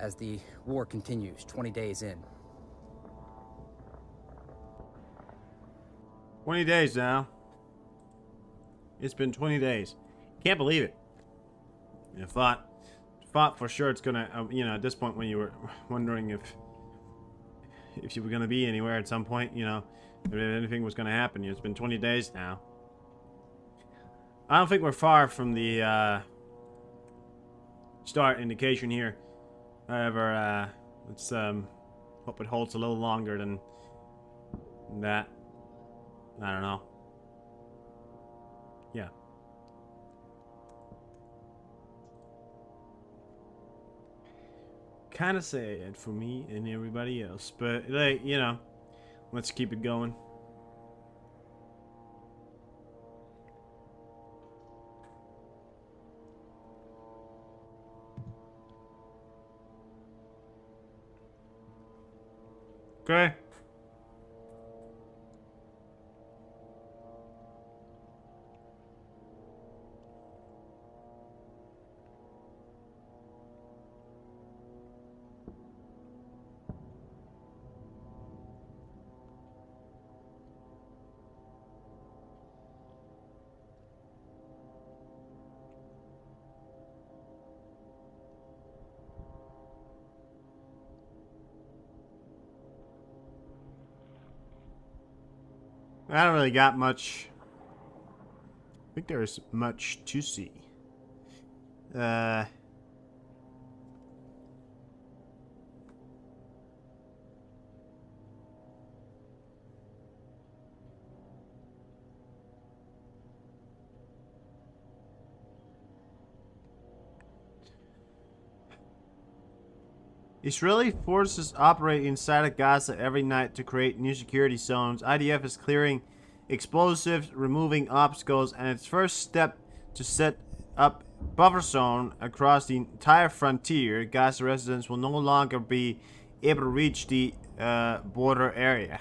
S12: as the war continues, 20 days in.
S1: 20 days now. It's been 20 days. Can't believe it. I thought for sure it's gonna, you know, at this point when you were wondering if you were gonna be anywhere at some point, you know, if anything was gonna happen. It's been 20 days now. I don't think we're far from the start indication here. However, let's hope it holds a little longer than that. I don't know. Yeah. Kind of sad for me and everybody else, but like, you know, let's keep it going. Okay. I don't really got much. I think there is much to see. Israeli forces operate inside of Gaza every night to create new security zones. IDF is clearing explosives, removing obstacles, and its first step to set up buffer zone across the entire frontier. Gaza residents will no longer be able to reach the border area.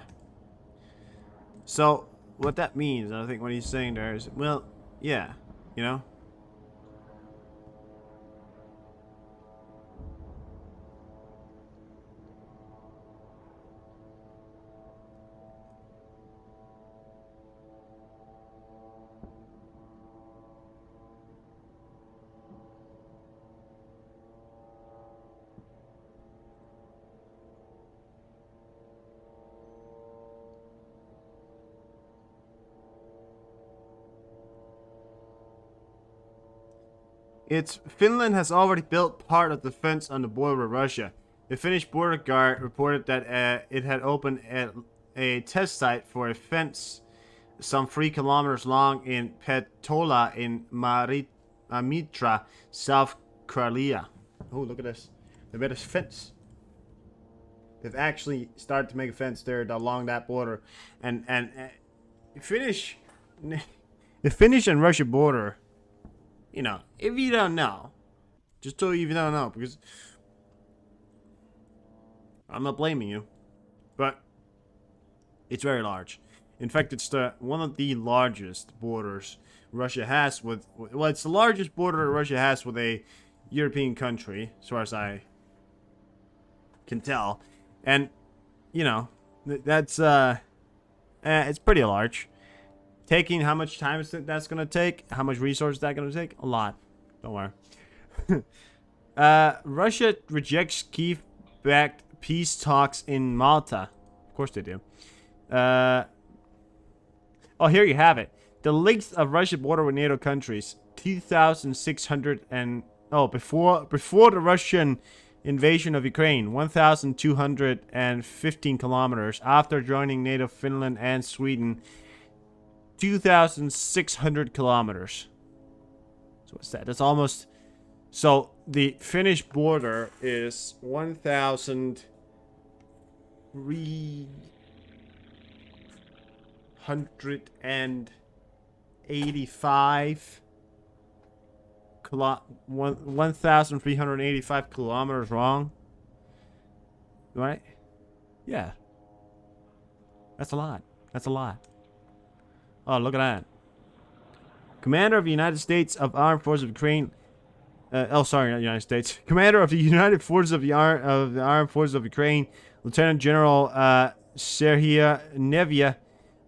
S1: So what that means, I think what he's saying there is, well, yeah, you know. Finland has already built part of the fence on the border with Russia. The Finnish border guard reported that it had opened a test site for a fence some 3 kilometers long in Petola in Mitra, South Karelia. Oh, look at this. They made a fence. They've actually started to make a fence there along that border. And the Finnish and Russia border, you know, if you don't know, just so you don't know, because I'm not blaming you, but it's very large. In fact, it's one of the largest borders Russia has with, well, it's the largest border Russia has with a European country, as far as I can tell. And, you know, that's, it's pretty large. Taking how much time that's going to take, how much resources that's going to take? A lot. Don't worry. Russia rejects Kyiv-backed peace talks in Malta. Of course they do. Oh, here you have it. The length of Russia's border with NATO countries, 2,600 and... Oh, before the Russian invasion of Ukraine, 1,215 kilometers. After joining NATO, Finland and Sweden, 2,600 kilometers. So what's that? That's almost... So the Finnish border is 1,385 1,385 kilometers long. Right? Yeah. That's a lot. That's a lot. Oh, look at that. Commander of the United States of Armed Forces of Ukraine. Sorry, not United States. Commander of the United Forces of the Armed Forces of Ukraine, Lieutenant General Serhiy Nevia.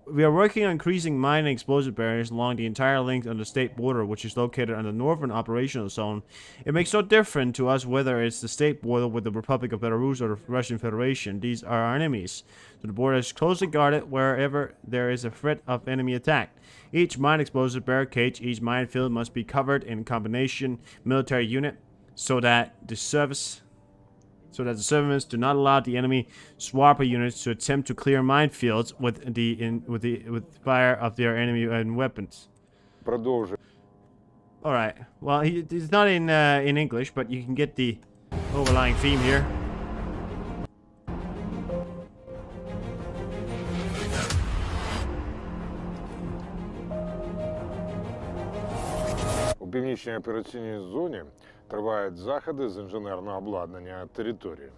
S1: We are working on increasing mine and explosive barriers along the entire length of the state border, which is located on the northern operational zone. It makes no difference to us whether it's the state border with the Republic of Belarus or the Russian Federation. These are our enemies. So the border is closely guarded wherever there is a threat of enemy attack. Each mine explosive barricade, each minefield must be covered in combination military unit so that the service do not allow the enemy swapper units to attempt to clear minefields with the fire of their enemy and weapons. All right. Well, it's not in English, but you can get the overlying theme here.
S13: У північній операційній зоні тривають заходи з інженерного обладнання території,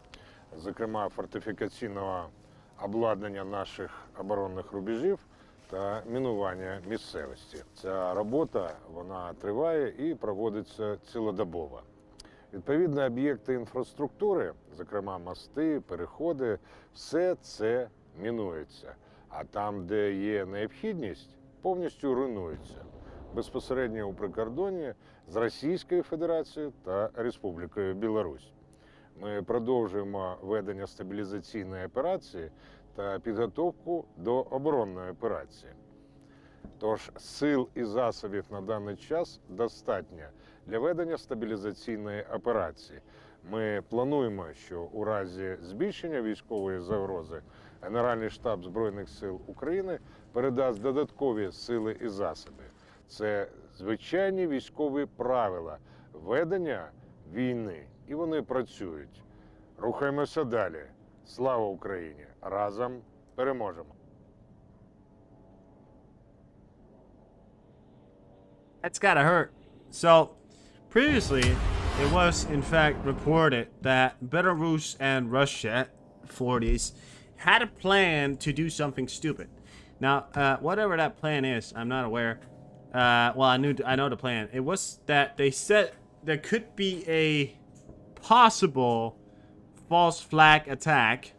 S13: зокрема фортифікаційного обладнання наших оборонних рубежів та мінування місцевості. Ця робота, вона триває і проводиться цілодобово. Відповідно, об'єкти інфраструктури, зокрема мости, переходи, все це мінується. А там, де є необхідність, повністю руйнується. Безпосередньо у прикордонні з Російською Федерацією та Республікою Білорусь. Ми продовжуємо ведення стабілізаційної операції та підготовку до оборонної операції. Тож сил і засобів на даний час достатньо для ведення стабілізаційної операції. Ми плануємо, що у разі збільшення військової загрози Генеральний штаб Збройних сил України передасть додаткові сили і засоби. Це звичайні військові правила ведення війни, і вони працюють. Рухаємося далі. Слава Україні! Разом переможемо!
S1: That's gotta hurt. So, previously, it was in fact reported that Belarus and Russia, 40s, had a plan to do something stupid. Now, whatever that plan is, I'm not aware. Well, I know the plan. It was that they said there could be a possible false flag attack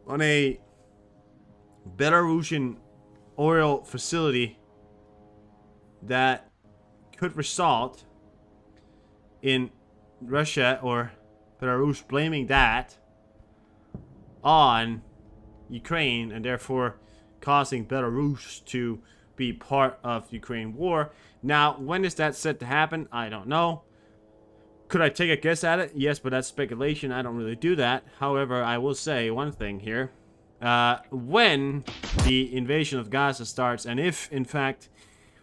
S1: on a Belarusian oil facility that could result in Russia or Belarus blaming that on Ukraine and therefore causing Belarus to be part of the Ukraine war. Now, when is that set to happen? I don't know. Could I take a guess at it? Yes, but that's speculation. I don't really do that. However, I will say one thing here. When the invasion of Gaza starts, and if, in fact,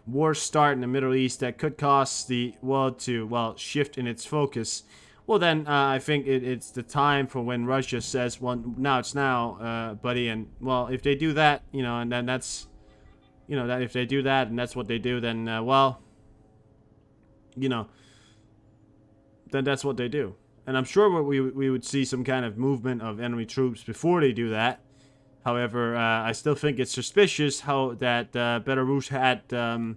S1: wars start in the Middle East that could cause the world to, well, shift in its focus, well, then I think it's the time for when Russia says, well, now it's now, buddy. And, well, if they do that, you know, and then that's, you know, that if they do that and that's what they do, then, well, you know, then that's what they do. And I'm sure we would see some kind of movement of enemy troops before they do that. However, I still think it's suspicious how that Belarus had, you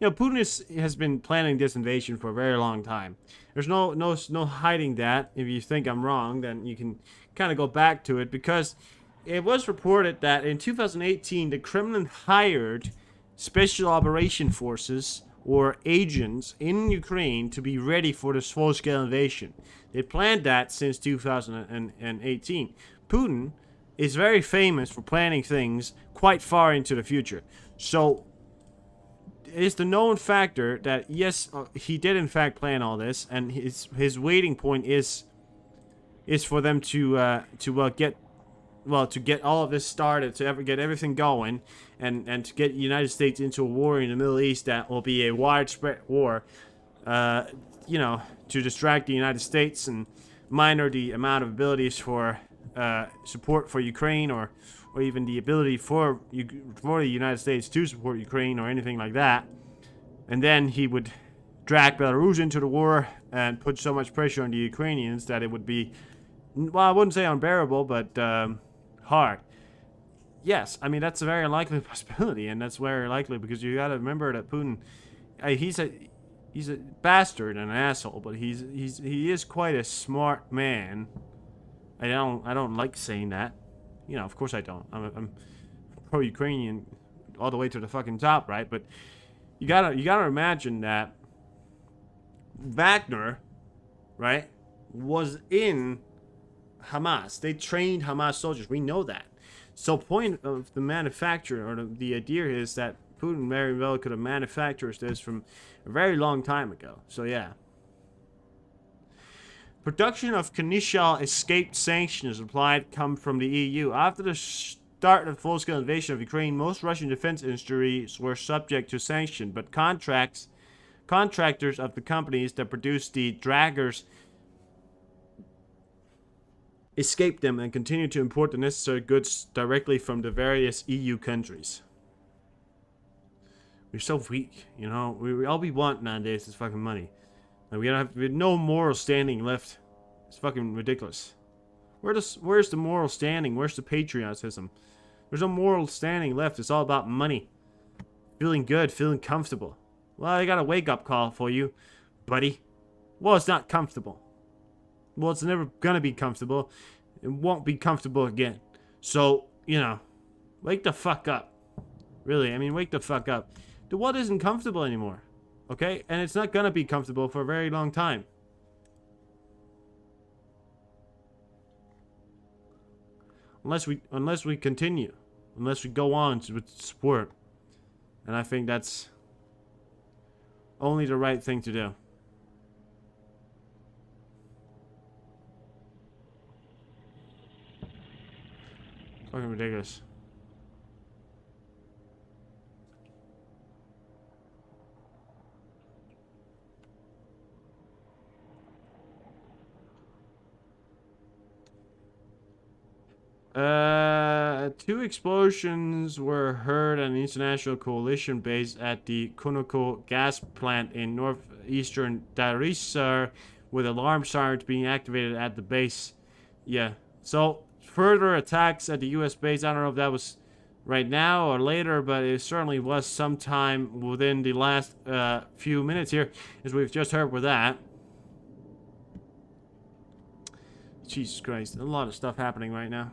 S1: know, Putin has been planning this invasion for a very long time. There's no hiding that. If you think I'm wrong, then you can kind of go back to it, because it was reported that in 2018 the Kremlin hired special operation forces or agents in Ukraine to be ready for this full-scale invasion. They planned that since 2018. Putin is very famous for planning things quite far into the future. So it's the known factor that yes, he did in fact plan all this, and his waiting point is for them to get all of this started, to get everything going, and to get the United States into a war in the Middle East that will be a widespread war, you know, to distract the United States and minor the amount of abilities for support for Ukraine, or even the ability for the United States to support Ukraine or anything like that. And then he would drag Belarus into the war and put so much pressure on the Ukrainians that it would be, well, I wouldn't say unbearable, but hard. Yes, I mean, that's a very likely possibility, and that's very likely because you got to remember that Putin, he's a bastard and an asshole, but he is quite a smart man. I don't like saying that. You know, of course I don't. I'm pro-Ukrainian all the way to the fucking top, right? But you gotta imagine that Wagner, right, was in Hamas. They trained Hamas soldiers. We know that. So point of the manufacturer, or the idea is that Putin very well could have manufactured this from a very long time ago. So yeah. Production of Kinishal escaped sanctions applied come from the EU. After the start of the full-scale invasion of Ukraine, most Russian defense industries were subject to sanction, but contractors of the companies that produced the Draggers escaped them and continued to import the necessary goods directly from the various EU countries. We're so weak, you know. All we want nowadays is fucking money. And we have no moral standing left. It's fucking ridiculous. Where's the moral standing? Where's the patriotism? There's no moral standing left. It's all about money. Feeling good, feeling comfortable. Well, I got a wake-up call for you, buddy. Well, it's not comfortable. Well, it's never gonna be comfortable. It won't be comfortable again. So, you know, wake the fuck up. Really, I mean, wake the fuck up. The world isn't comfortable anymore. Okay? And it's not gonna be comfortable for a very long time. Unless we continue. Unless we go on with support. And I think that's only the right thing to do. Fucking ridiculous. Two explosions were heard on an international coalition base at the Conoco gas plant in northeastern Darisar, with alarm sirens being activated at the base. Yeah. So, further attacks at the U.S. base, I don't know if that was right now or later, but it certainly was sometime within the last few minutes here, as we've just heard with that. Jesus Christ, a lot of stuff happening right now.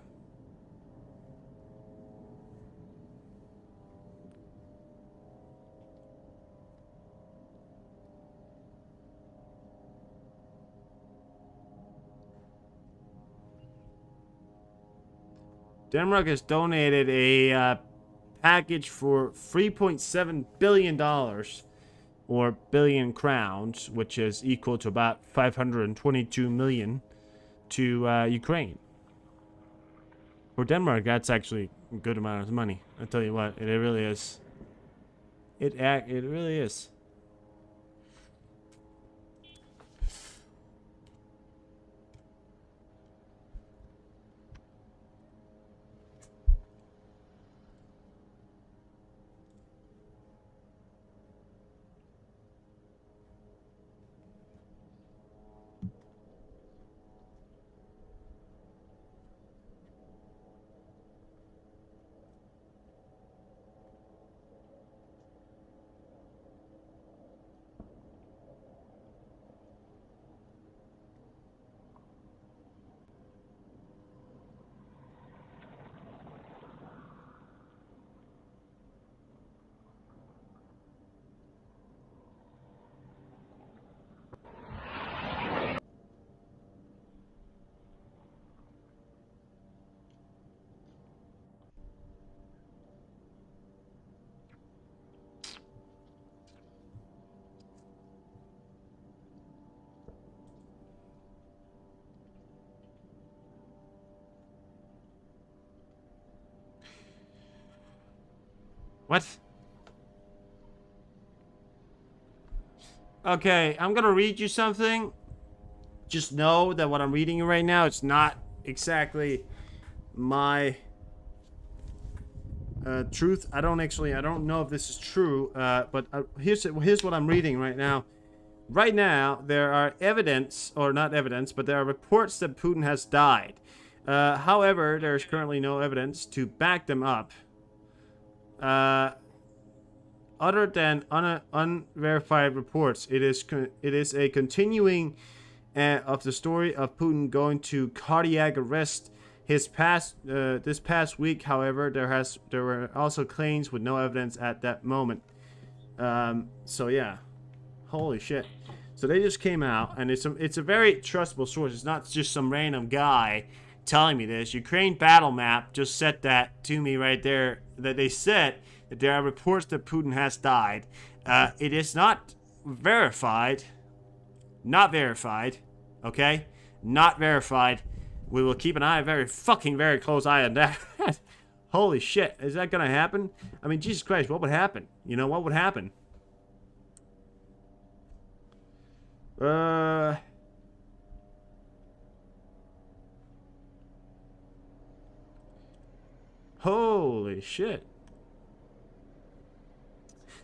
S1: Denmark has donated a package for $3.7 billion, or billion crowns, which is equal to about 522 million, to Ukraine. For Denmark, that's actually a good amount of money. I tell you what, it really is. It really is. What? Okay, I'm gonna read you something. Just know that what I'm reading right now, it's not exactly my truth. I don't know if this is true, but here's what I'm reading right now. Right now, there are evidence, or not evidence, but there are reports that Putin has died. However, there is currently no evidence to back them up. Other than unverified reports, it is a continuing of the story of Putin going to cardiac arrest. This past week, however, there were also claims with no evidence at that moment. So yeah, holy shit. So they just came out, and it's a very trustable source. It's not just some random guy telling me this. Ukraine Battle Map just said that to me right there. That they said that there are reports that Putin has died. It is not verified. Not verified. Okay? Not verified. We will keep an eye, very close eye on that. Holy shit. Is that gonna happen? I mean, Jesus Christ, what would happen? You know, what would happen? Holy shit.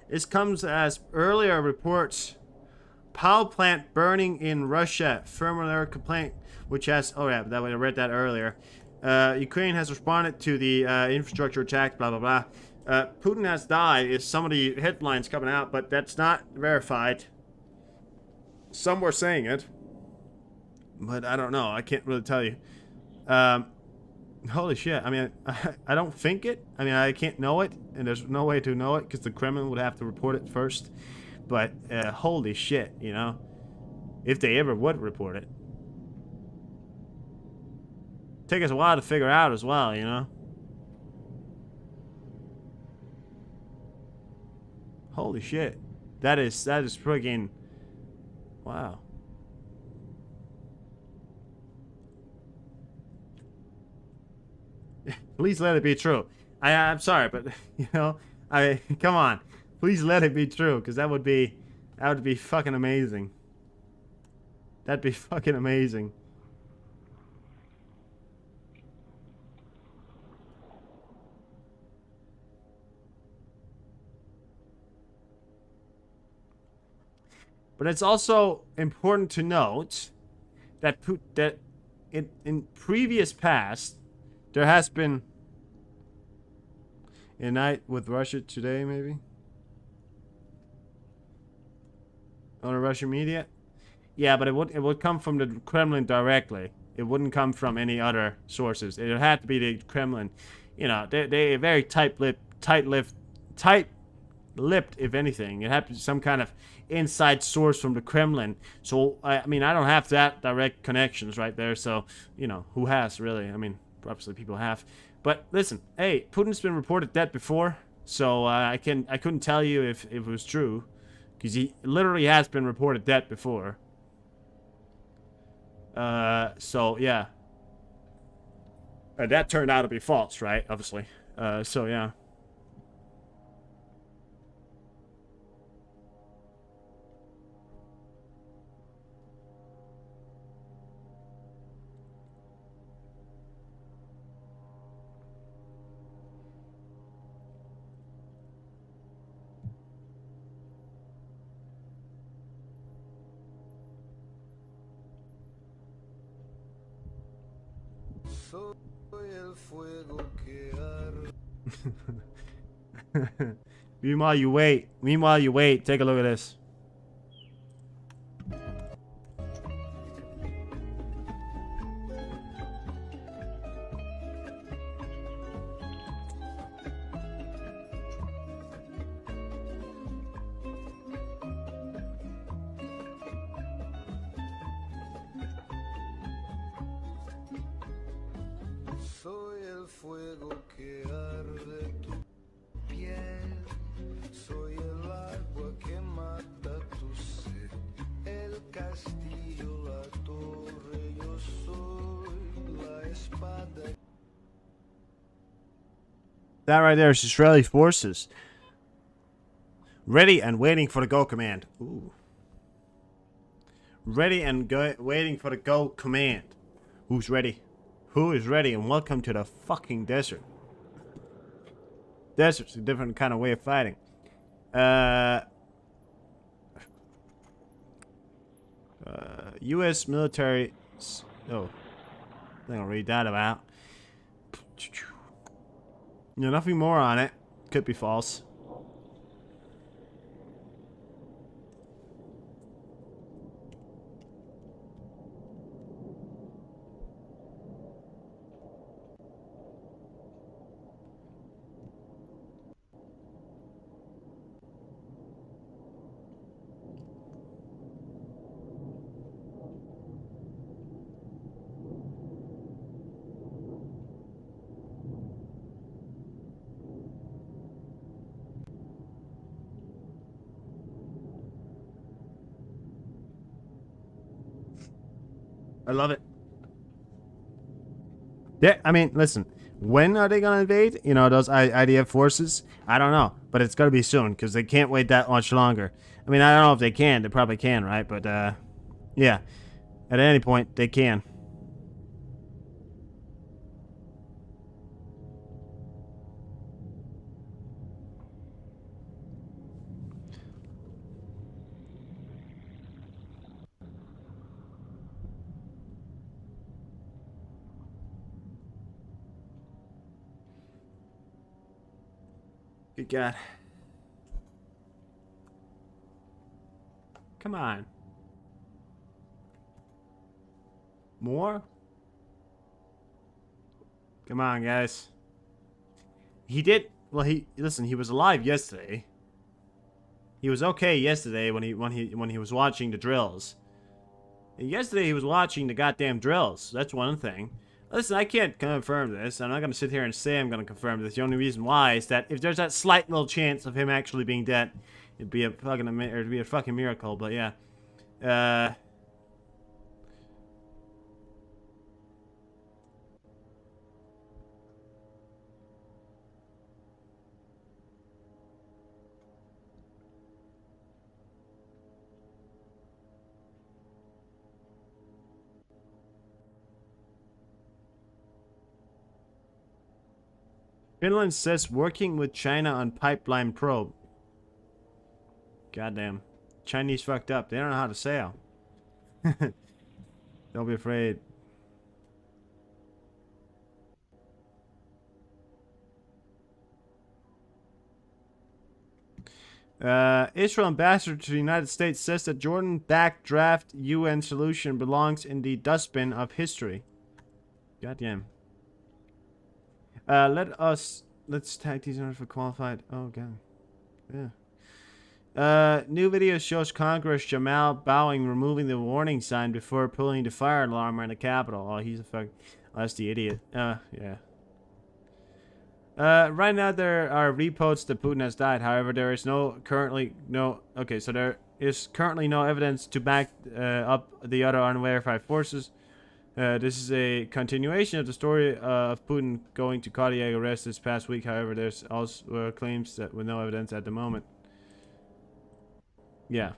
S1: This comes as earlier reports. Power plant burning in Russia. Firmware complaint, which has... Oh yeah, I read that earlier. Ukraine has responded to the infrastructure attacks, blah, blah, blah. Putin has died is some of the headlines coming out, but that's not verified. Some were saying it, but I don't know. I can't really tell you. Holy shit. I mean, I don't think it. I mean, I can't know it, and there's no way to know it because the Kremlin would have to report it first. But holy shit, you know, if they ever would report it. Take us a while to figure out as well, you know. Holy shit. That is friggin'... Wow. Please let it be true. I'm sorry, but you know, come on. Please let it be true, because that would be fucking amazing. That'd be fucking amazing. But it's also important to note that in previous past, there has been a night with Russia today, maybe? On the Russian media? Yeah, but it would come from the Kremlin directly. It wouldn't come from any other sources. It had to be the Kremlin. You know, they very tight-lipped, if anything. It had to be some kind of inside source from the Kremlin. So, I mean, I don't have that direct connections right there. So, you know, who has, really? I mean, obviously people have. But listen, hey, Putin's been reported dead before. So, I couldn't tell you if it was true. Because he literally has been reported dead before. So, yeah. That turned out to be false, right? Obviously. So, yeah. Meanwhile, you wait. Take a look at this. That right there is Israeli forces. Ready and waiting for the go command. Ooh. Ready and waiting for the go command. Who's ready? Who is ready? And welcome to the fucking desert. Desert's a different kind of way of fighting. U.S. military... Oh. I think I'll read that about. No, nothing more on it. Could be false. I love it. Yeah, I mean, listen. When are they gonna invade? You know, those IDF forces? I don't know, but it's gotta be soon because they can't wait that much longer. I mean, I don't know if they can. They probably can, right? But yeah, at any point they can. Good God. Come on. More? Come on, guys. He did... Well, listen, he was alive yesterday. He was okay yesterday when he was watching the drills. And yesterday he was watching the goddamn drills. That's one thing. Listen, I can't confirm this. I'm not going to sit here and say I'm going to confirm this. The only reason why is that if there's that slight little chance of him actually being dead, it'd be a fucking miracle. But yeah, Finland says working with China on pipeline probe. Goddamn. Chinese fucked up. They don't know how to sail. Don't be afraid. Israel ambassador to the United States says that Jordan-backed draft UN solution belongs in the dustbin of history. Goddamn. Let's tag these in for qualified. Oh god. Yeah. New video shows Congress Jamal Bowing removing the warning sign before pulling the fire alarm in the Capitol. Oh, he's a fuck. Oh, that's the idiot. Yeah. Right now there are reports that Putin has died. However, there is currently no evidence to back up the other unverified forces. This is a continuation of the story of Putin going to cardiac arrest this past week. However, there's also claims that with no evidence at the moment. Yeah.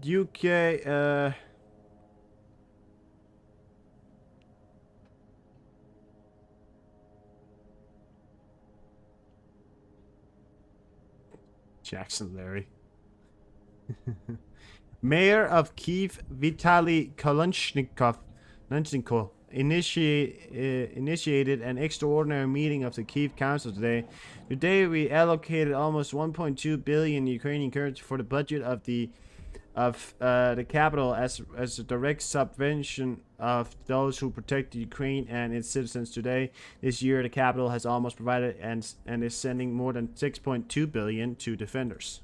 S1: UK, Jackson Larry. Mayor of Kyiv Vitaly Kolonchnikov initiated an extraordinary meeting of the Kyiv Council today. Today we allocated almost 1.2 billion Ukrainian currency for the budget of the capital as a direct subvention of those who protect Ukraine and its citizens today. This year the capital has almost provided and is sending more than 6.2 billion to defenders.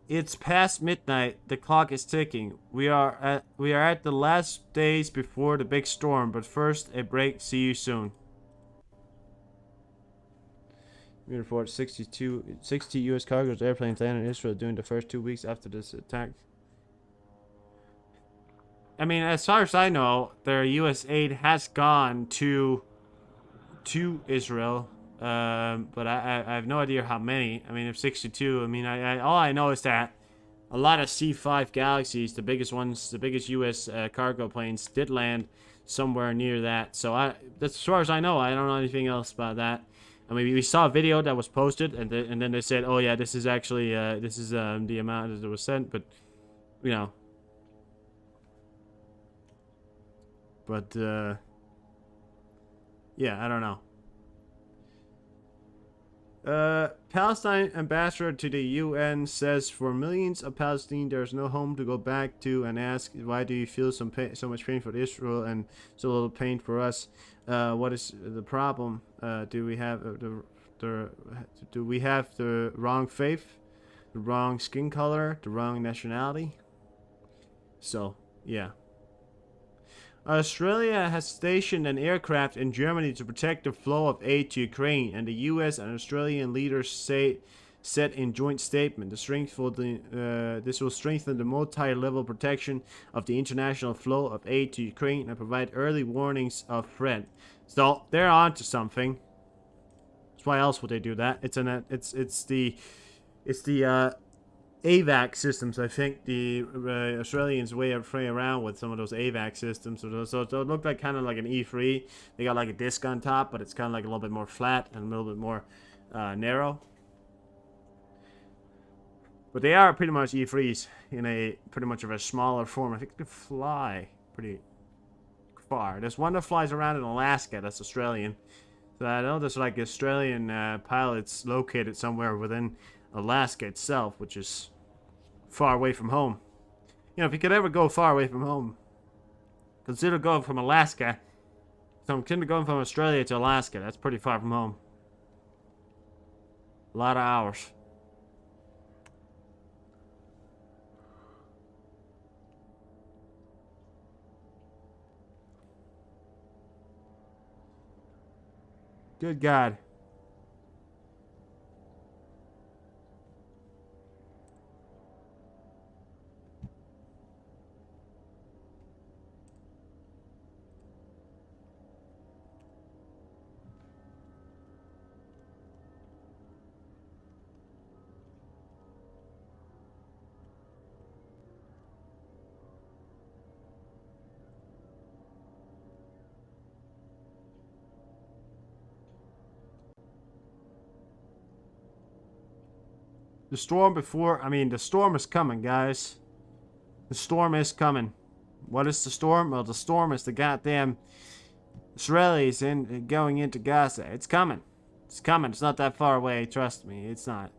S1: It's past midnight. The clock is ticking. We are at the last days before the big storm. But first, a break. See you soon. We report 60 U.S. cargo airplanes landed in Israel during the first 2 weeks after this attack. I mean, as far as I know, their U.S. aid has gone to Israel. But I have no idea how many. I mean, if 62, I mean, all I know is that a lot of C-5 Galaxies, the biggest ones, the biggest U.S. Cargo planes, did land somewhere near that. So that's as far as I know. I don't know anything else about that. I mean, we saw a video that was posted, and then they said, "Oh yeah, this is actually the amount that was sent." But you know, yeah, I don't know. Palestine ambassador to the UN says for millions of Palestinians there's no home to go back to, and asks why do you feel so much pain for Israel and so little pain for us? What is the problem? Do we have the wrong faith, the wrong skin color, the wrong nationality? So yeah. Australia has stationed an aircraft in Germany to protect the flow of aid to Ukraine, and the U.S. and Australian leaders said in joint statement, this will strengthen the multi-level protection of the international flow of aid to Ukraine and provide early warnings of threat. So they're on to something. Why else would they do that? It's the AVAC systems. I think the Australians way of playing around with some of those AVAC systems. So it looked like kind of like an E3. They got like a disc on top, but it's kind of like a little bit more flat and a little bit more narrow. But they are pretty much E3s in a pretty much of a smaller form. I think they fly pretty far. There's one that flies around in Alaska. That's Australian. So I know there's like Australian pilots located somewhere within Alaska itself, which is far away from home. You know, if you could ever go far away from home, consider going from Alaska. So consider going from Australia to Alaska. That's pretty far from home. A lot of hours. Good God. The storm the storm is coming, guys. The storm is coming. What is the storm? Well, the storm is the goddamn Israelis going into Gaza. It's coming. It's coming. It's not that far away. Trust me. It's not.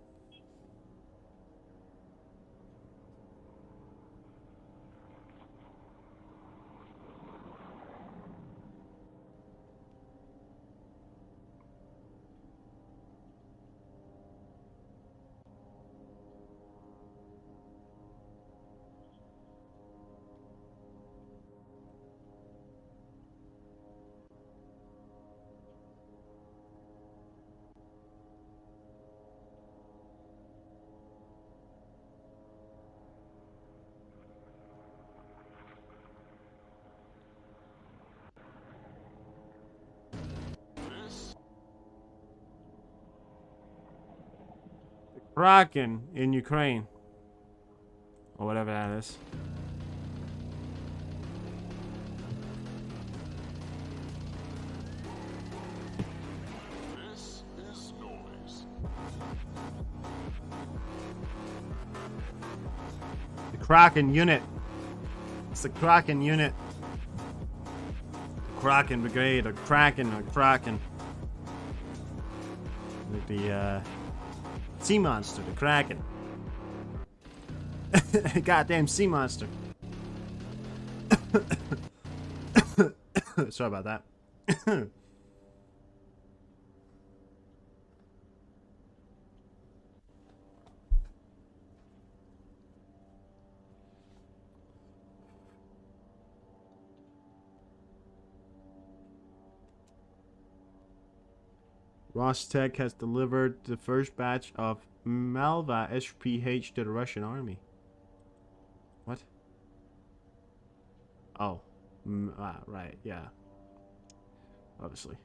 S1: Kraken in Ukraine. Or whatever that is.
S14: This is noise.
S1: The Kraken unit. It's the Kraken unit. The Kraken Brigade. The Kraken. With the sea monster, the Kraken. Goddamn sea monster. Sorry about that. Rostec has delivered the first batch of Malva SPH to the Russian army. What? Oh. Right, yeah. Obviously.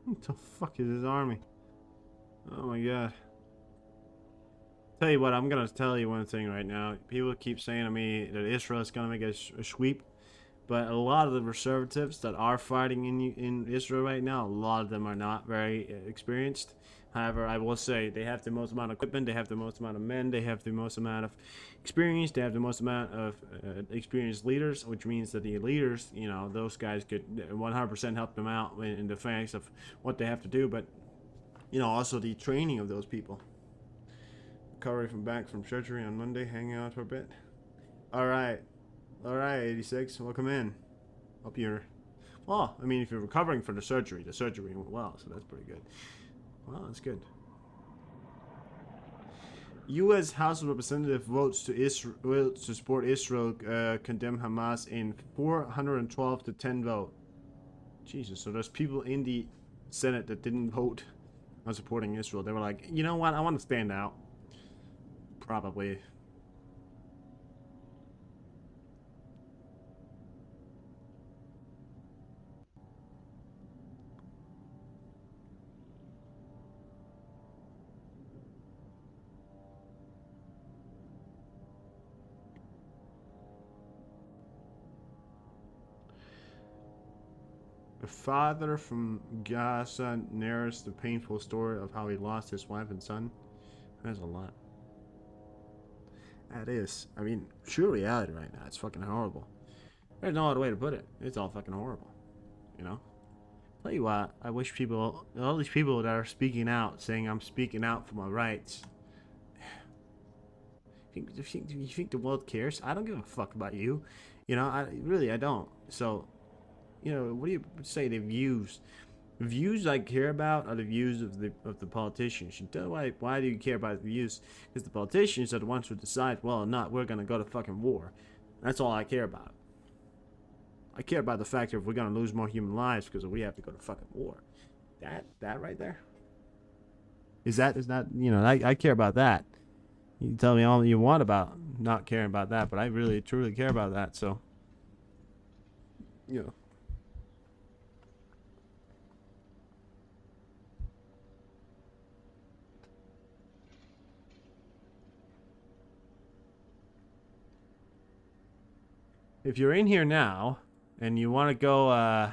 S1: What the fuck is his army? Oh my god. Tell you what, I'm gonna tell you one thing right now. People keep saying to me that Israel is gonna make a sweep, but a lot of the reservatives that are fighting in Israel right now, a lot of them are not very experienced. However, I will say they have the most amount of equipment, they have the most amount of men, they have the most amount of experience, they have the most amount of experienced leaders, which means that the leaders, you know, those guys could 100% help them out in the facts of what they have to do, but, you know, also the training of those people. Recovery back from surgery on Monday, hanging out for a bit. Alright, 86, welcome in. Hope you're, well, I mean, if you're recovering from the surgery went well, so that's pretty good. Well, that's good. U.S. House of Representatives votes to support Israel, condemn Hamas in 412 to 10 vote. Jesus, so there's people in the Senate that didn't vote on supporting Israel. They were like, you know what, I want to stand out. Probably. A father from Gaza narrates the painful story of how he lost his wife and son. That's a lot. That is. I mean, true reality right now. It's fucking horrible. There's no other way to put it. It's all fucking horrible. You know? Tell you what, I wish people, all these people that are speaking out, saying I'm speaking out for my rights. You think the world cares? I don't give a fuck about you. You know, I don't. So, you know, what do you say the views? The views I care about are the views of the politicians. You know why do you care about the views? Because the politicians are the ones who decide, well or not, we're gonna go to fucking war. That's all I care about. I care about the fact that if we're gonna lose more human lives because we have to go to fucking war. That right there. Is that you know, I care about that. You can tell me all you want about not caring about that, but I really truly care about that, so you know. If you're in here now and you want to go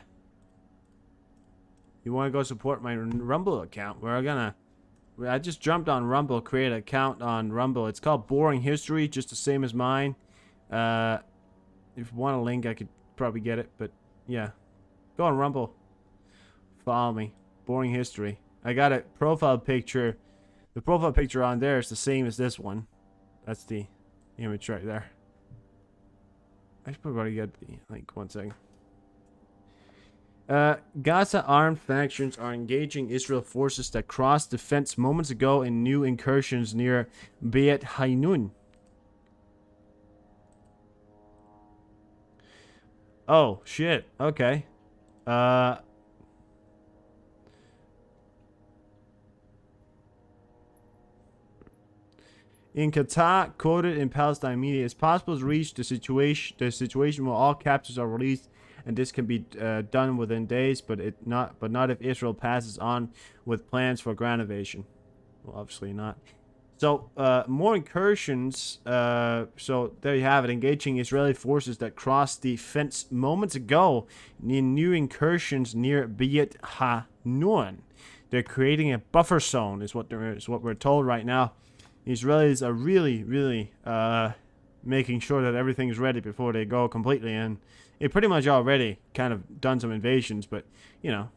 S1: support my Rumble account, I just jumped on Rumble, create an account on Rumble. It's called Boring History, just the same as mine. If you want a link, I could probably get it, but yeah. Go on Rumble. Follow me. Boring History. I got a profile picture. The profile picture on there is the same as this one. That's the image right there. I should probably get the, like, 1 second. Gaza armed factions are engaging Israel forces that crossed the fence moments ago in new incursions near Beit Hanun. Oh, shit. Okay. In Qatar, quoted in Palestine media, it's possible to reach the situation where all captives are released, and this can be done within days, but not if Israel passes on with plans for ground invasion. Well, obviously not. So, more incursions. So there you have it. Engaging Israeli forces that crossed the fence moments ago in new incursions near Beit Hanun. They're creating a buffer zone, is what we're told right now. Israelis are really making sure that everything is ready before they go completely in. They pretty much already kind of done some invasions, but, you know.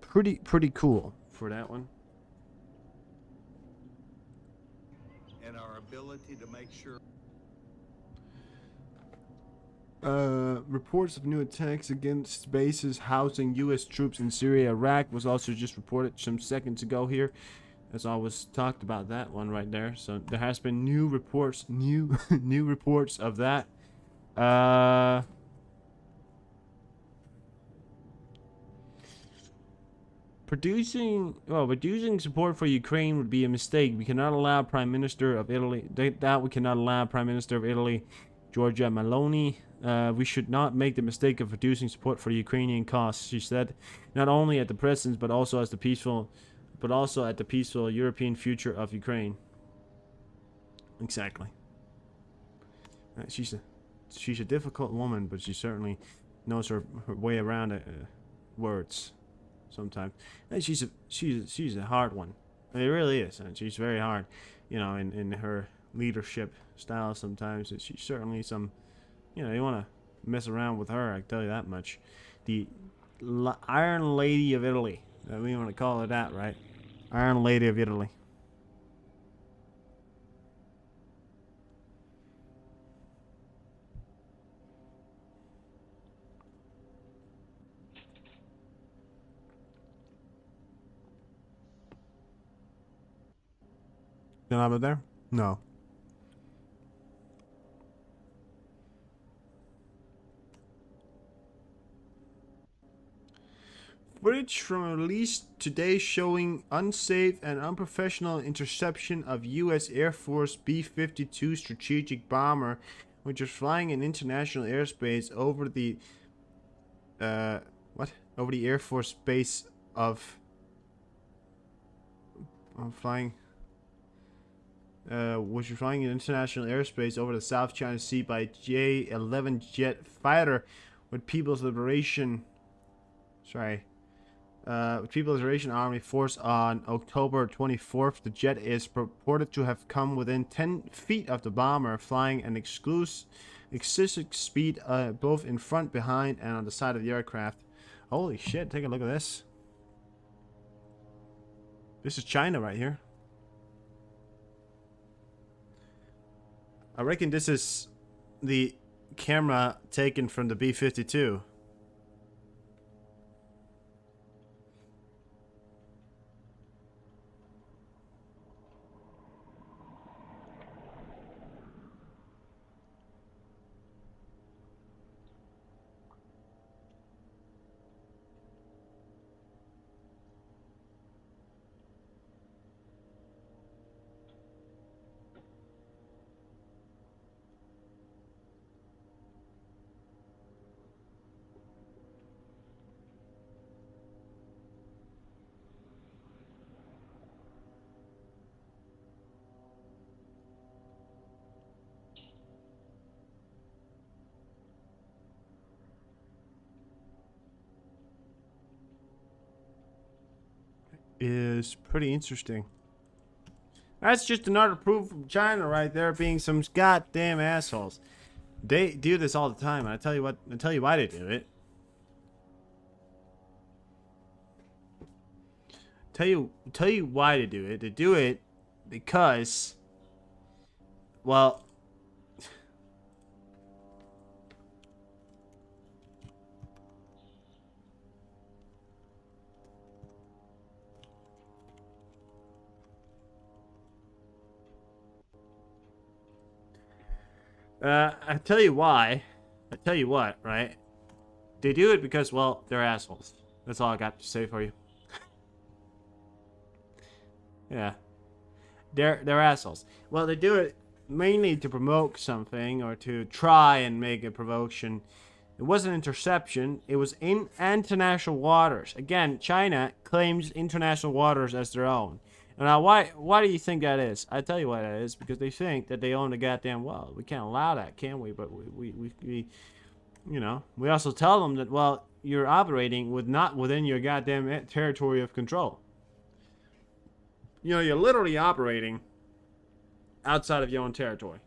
S1: Pretty cool for that one.
S15: And our ability to make sure.
S1: Reports of new attacks against bases housing U.S. troops in Syria, Iraq was also just reported some seconds ago here. As always, talked about that one right there. So there has been new reports, new reports of that. Reducing support for Ukraine would be a mistake. We cannot allow Prime Minister of Italy Giorgia Meloni. We should not make the mistake of reducing support for the Ukrainian cause, she said, not only at the president's but also at the peaceful European future of Ukraine. Exactly. She's a difficult woman, but she certainly knows her way around words sometimes. And she's a hard one. It really is, and she's very hard, you know, in her leadership style sometimes. She's certainly some, you know, you want to mess around with her, I can tell you that much. The Iron Lady of Italy. We want to call her that, right? Iron Lady of Italy. Can I have it there? No. Footage from a release today showing unsafe and unprofessional interception of U.S. Air Force B-52 strategic bomber, which was flying in international airspace over the Air Force base of flying. Was flying in international airspace over the South China Sea by J-11 jet fighter with People's Liberation. People's Liberation Army Force on October 24th. The jet is purported to have come within 10 feet of the bomber, flying an excessive speed both in front, behind, and on the side of the aircraft. Holy shit, take a look at this. This is China right here. I reckon this is the camera taken from the B-52. Is pretty interesting. That's just another proof from China right there being some goddamn assholes. They do this all the time, and I tell you why they do it. Tell you why they do it. They do it because, well, I tell you why. I tell you what, right? They do it because, well, they're assholes. That's all I got to say for you. Yeah. They're assholes. Well, they do it mainly to provoke something or to try and make a provocation. It wasn't interception. It was in international waters. Again, China claims international waters as their own. And now, why do you think that is? I tell you why that is. Because they think that they own the goddamn world. We can't allow that, can we? But we you know, we also tell them that, well, you're operating not within your goddamn territory of control. You know, you're literally operating outside of your own territory.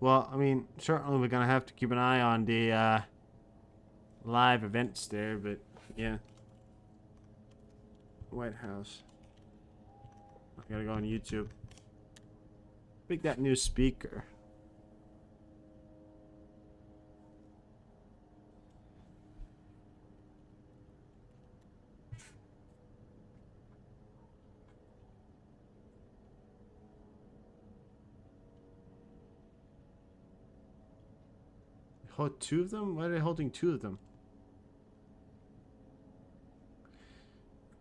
S1: Well, I mean, certainly we're gonna have to keep an eye on the live events there, but yeah. White House. I gotta go on YouTube. Pick that new speaker. Hold two of them? Why are they holding two of them?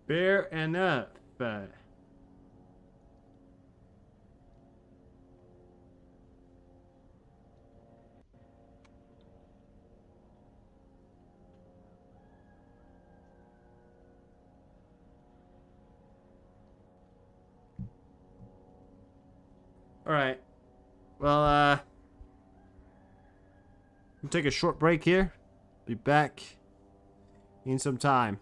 S1: Fair enough. Alright. Well, we'll take a short break here. Be back in some time.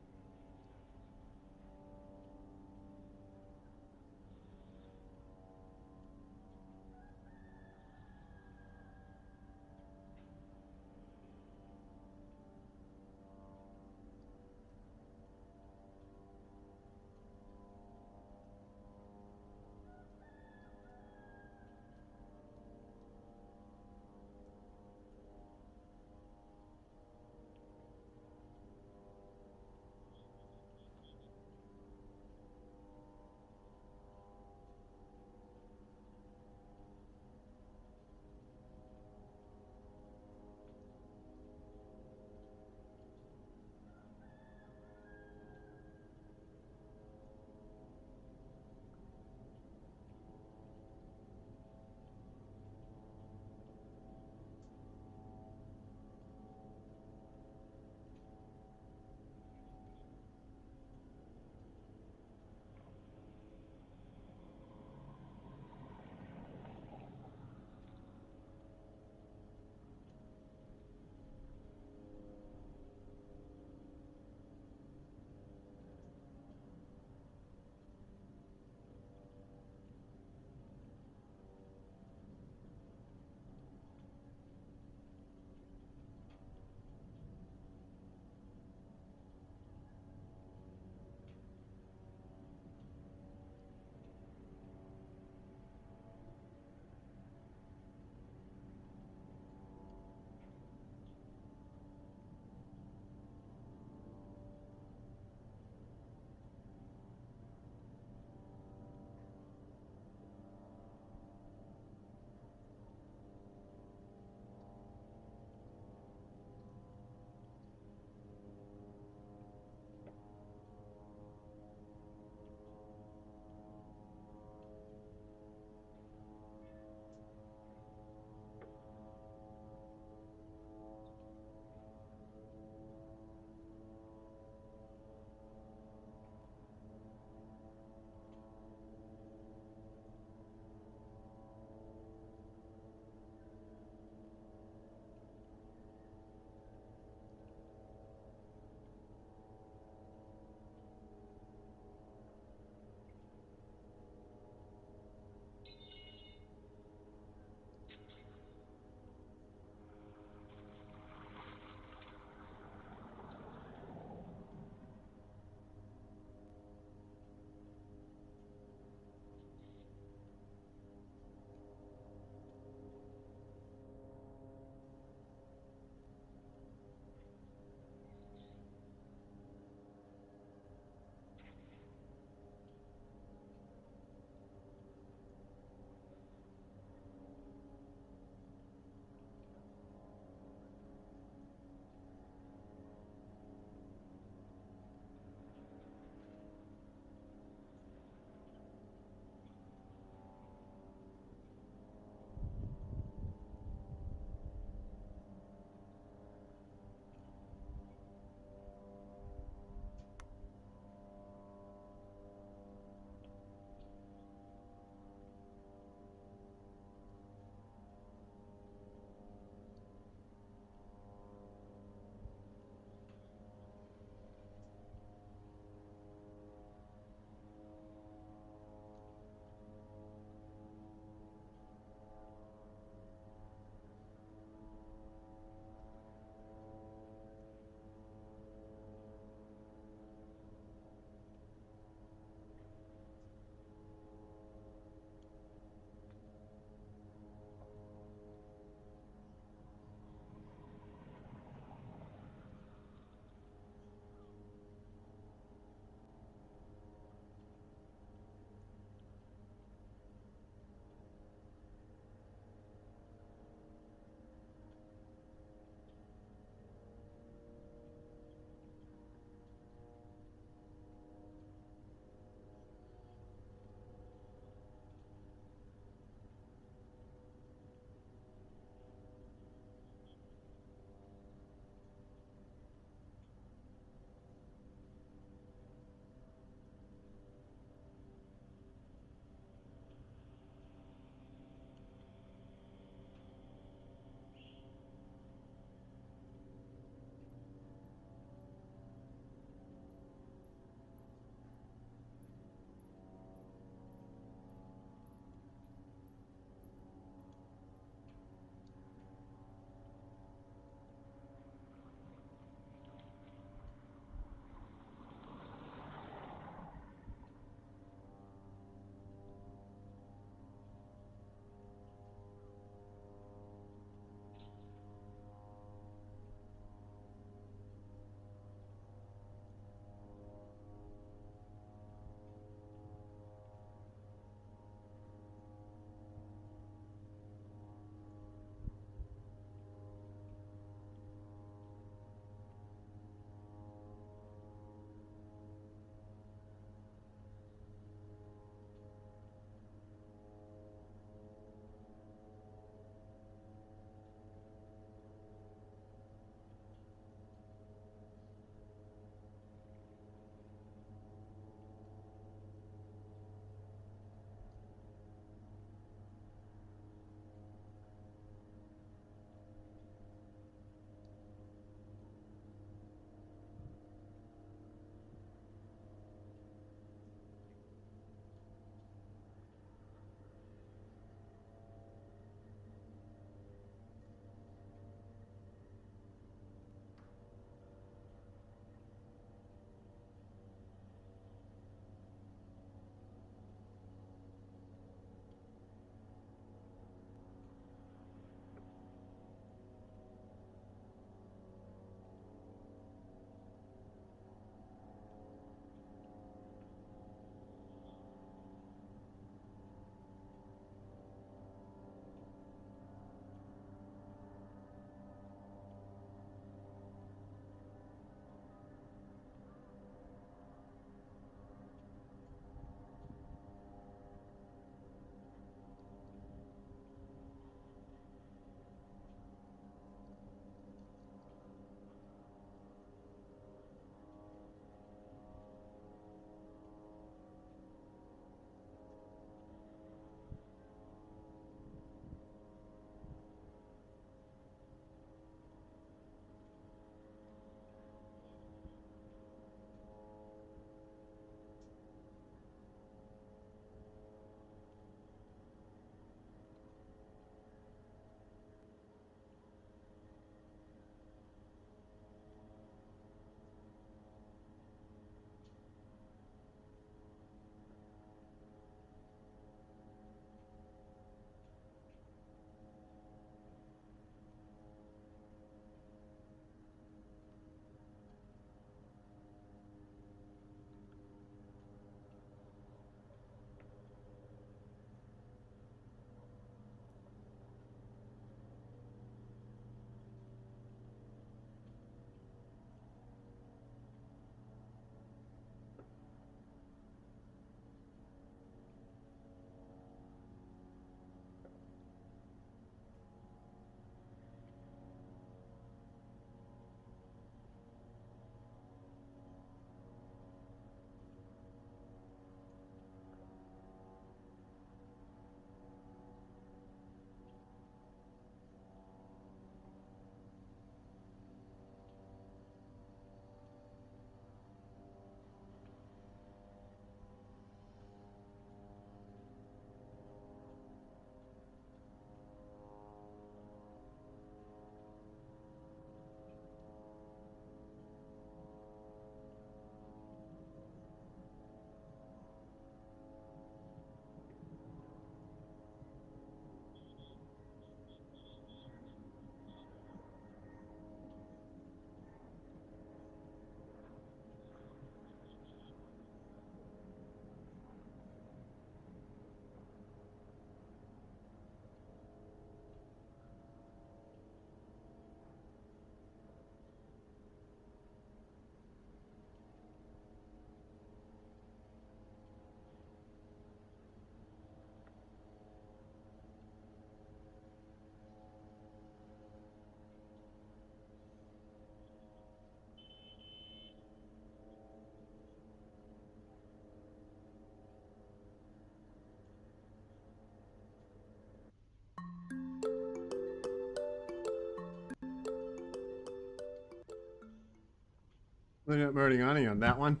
S1: Looking at Murdiani on that one.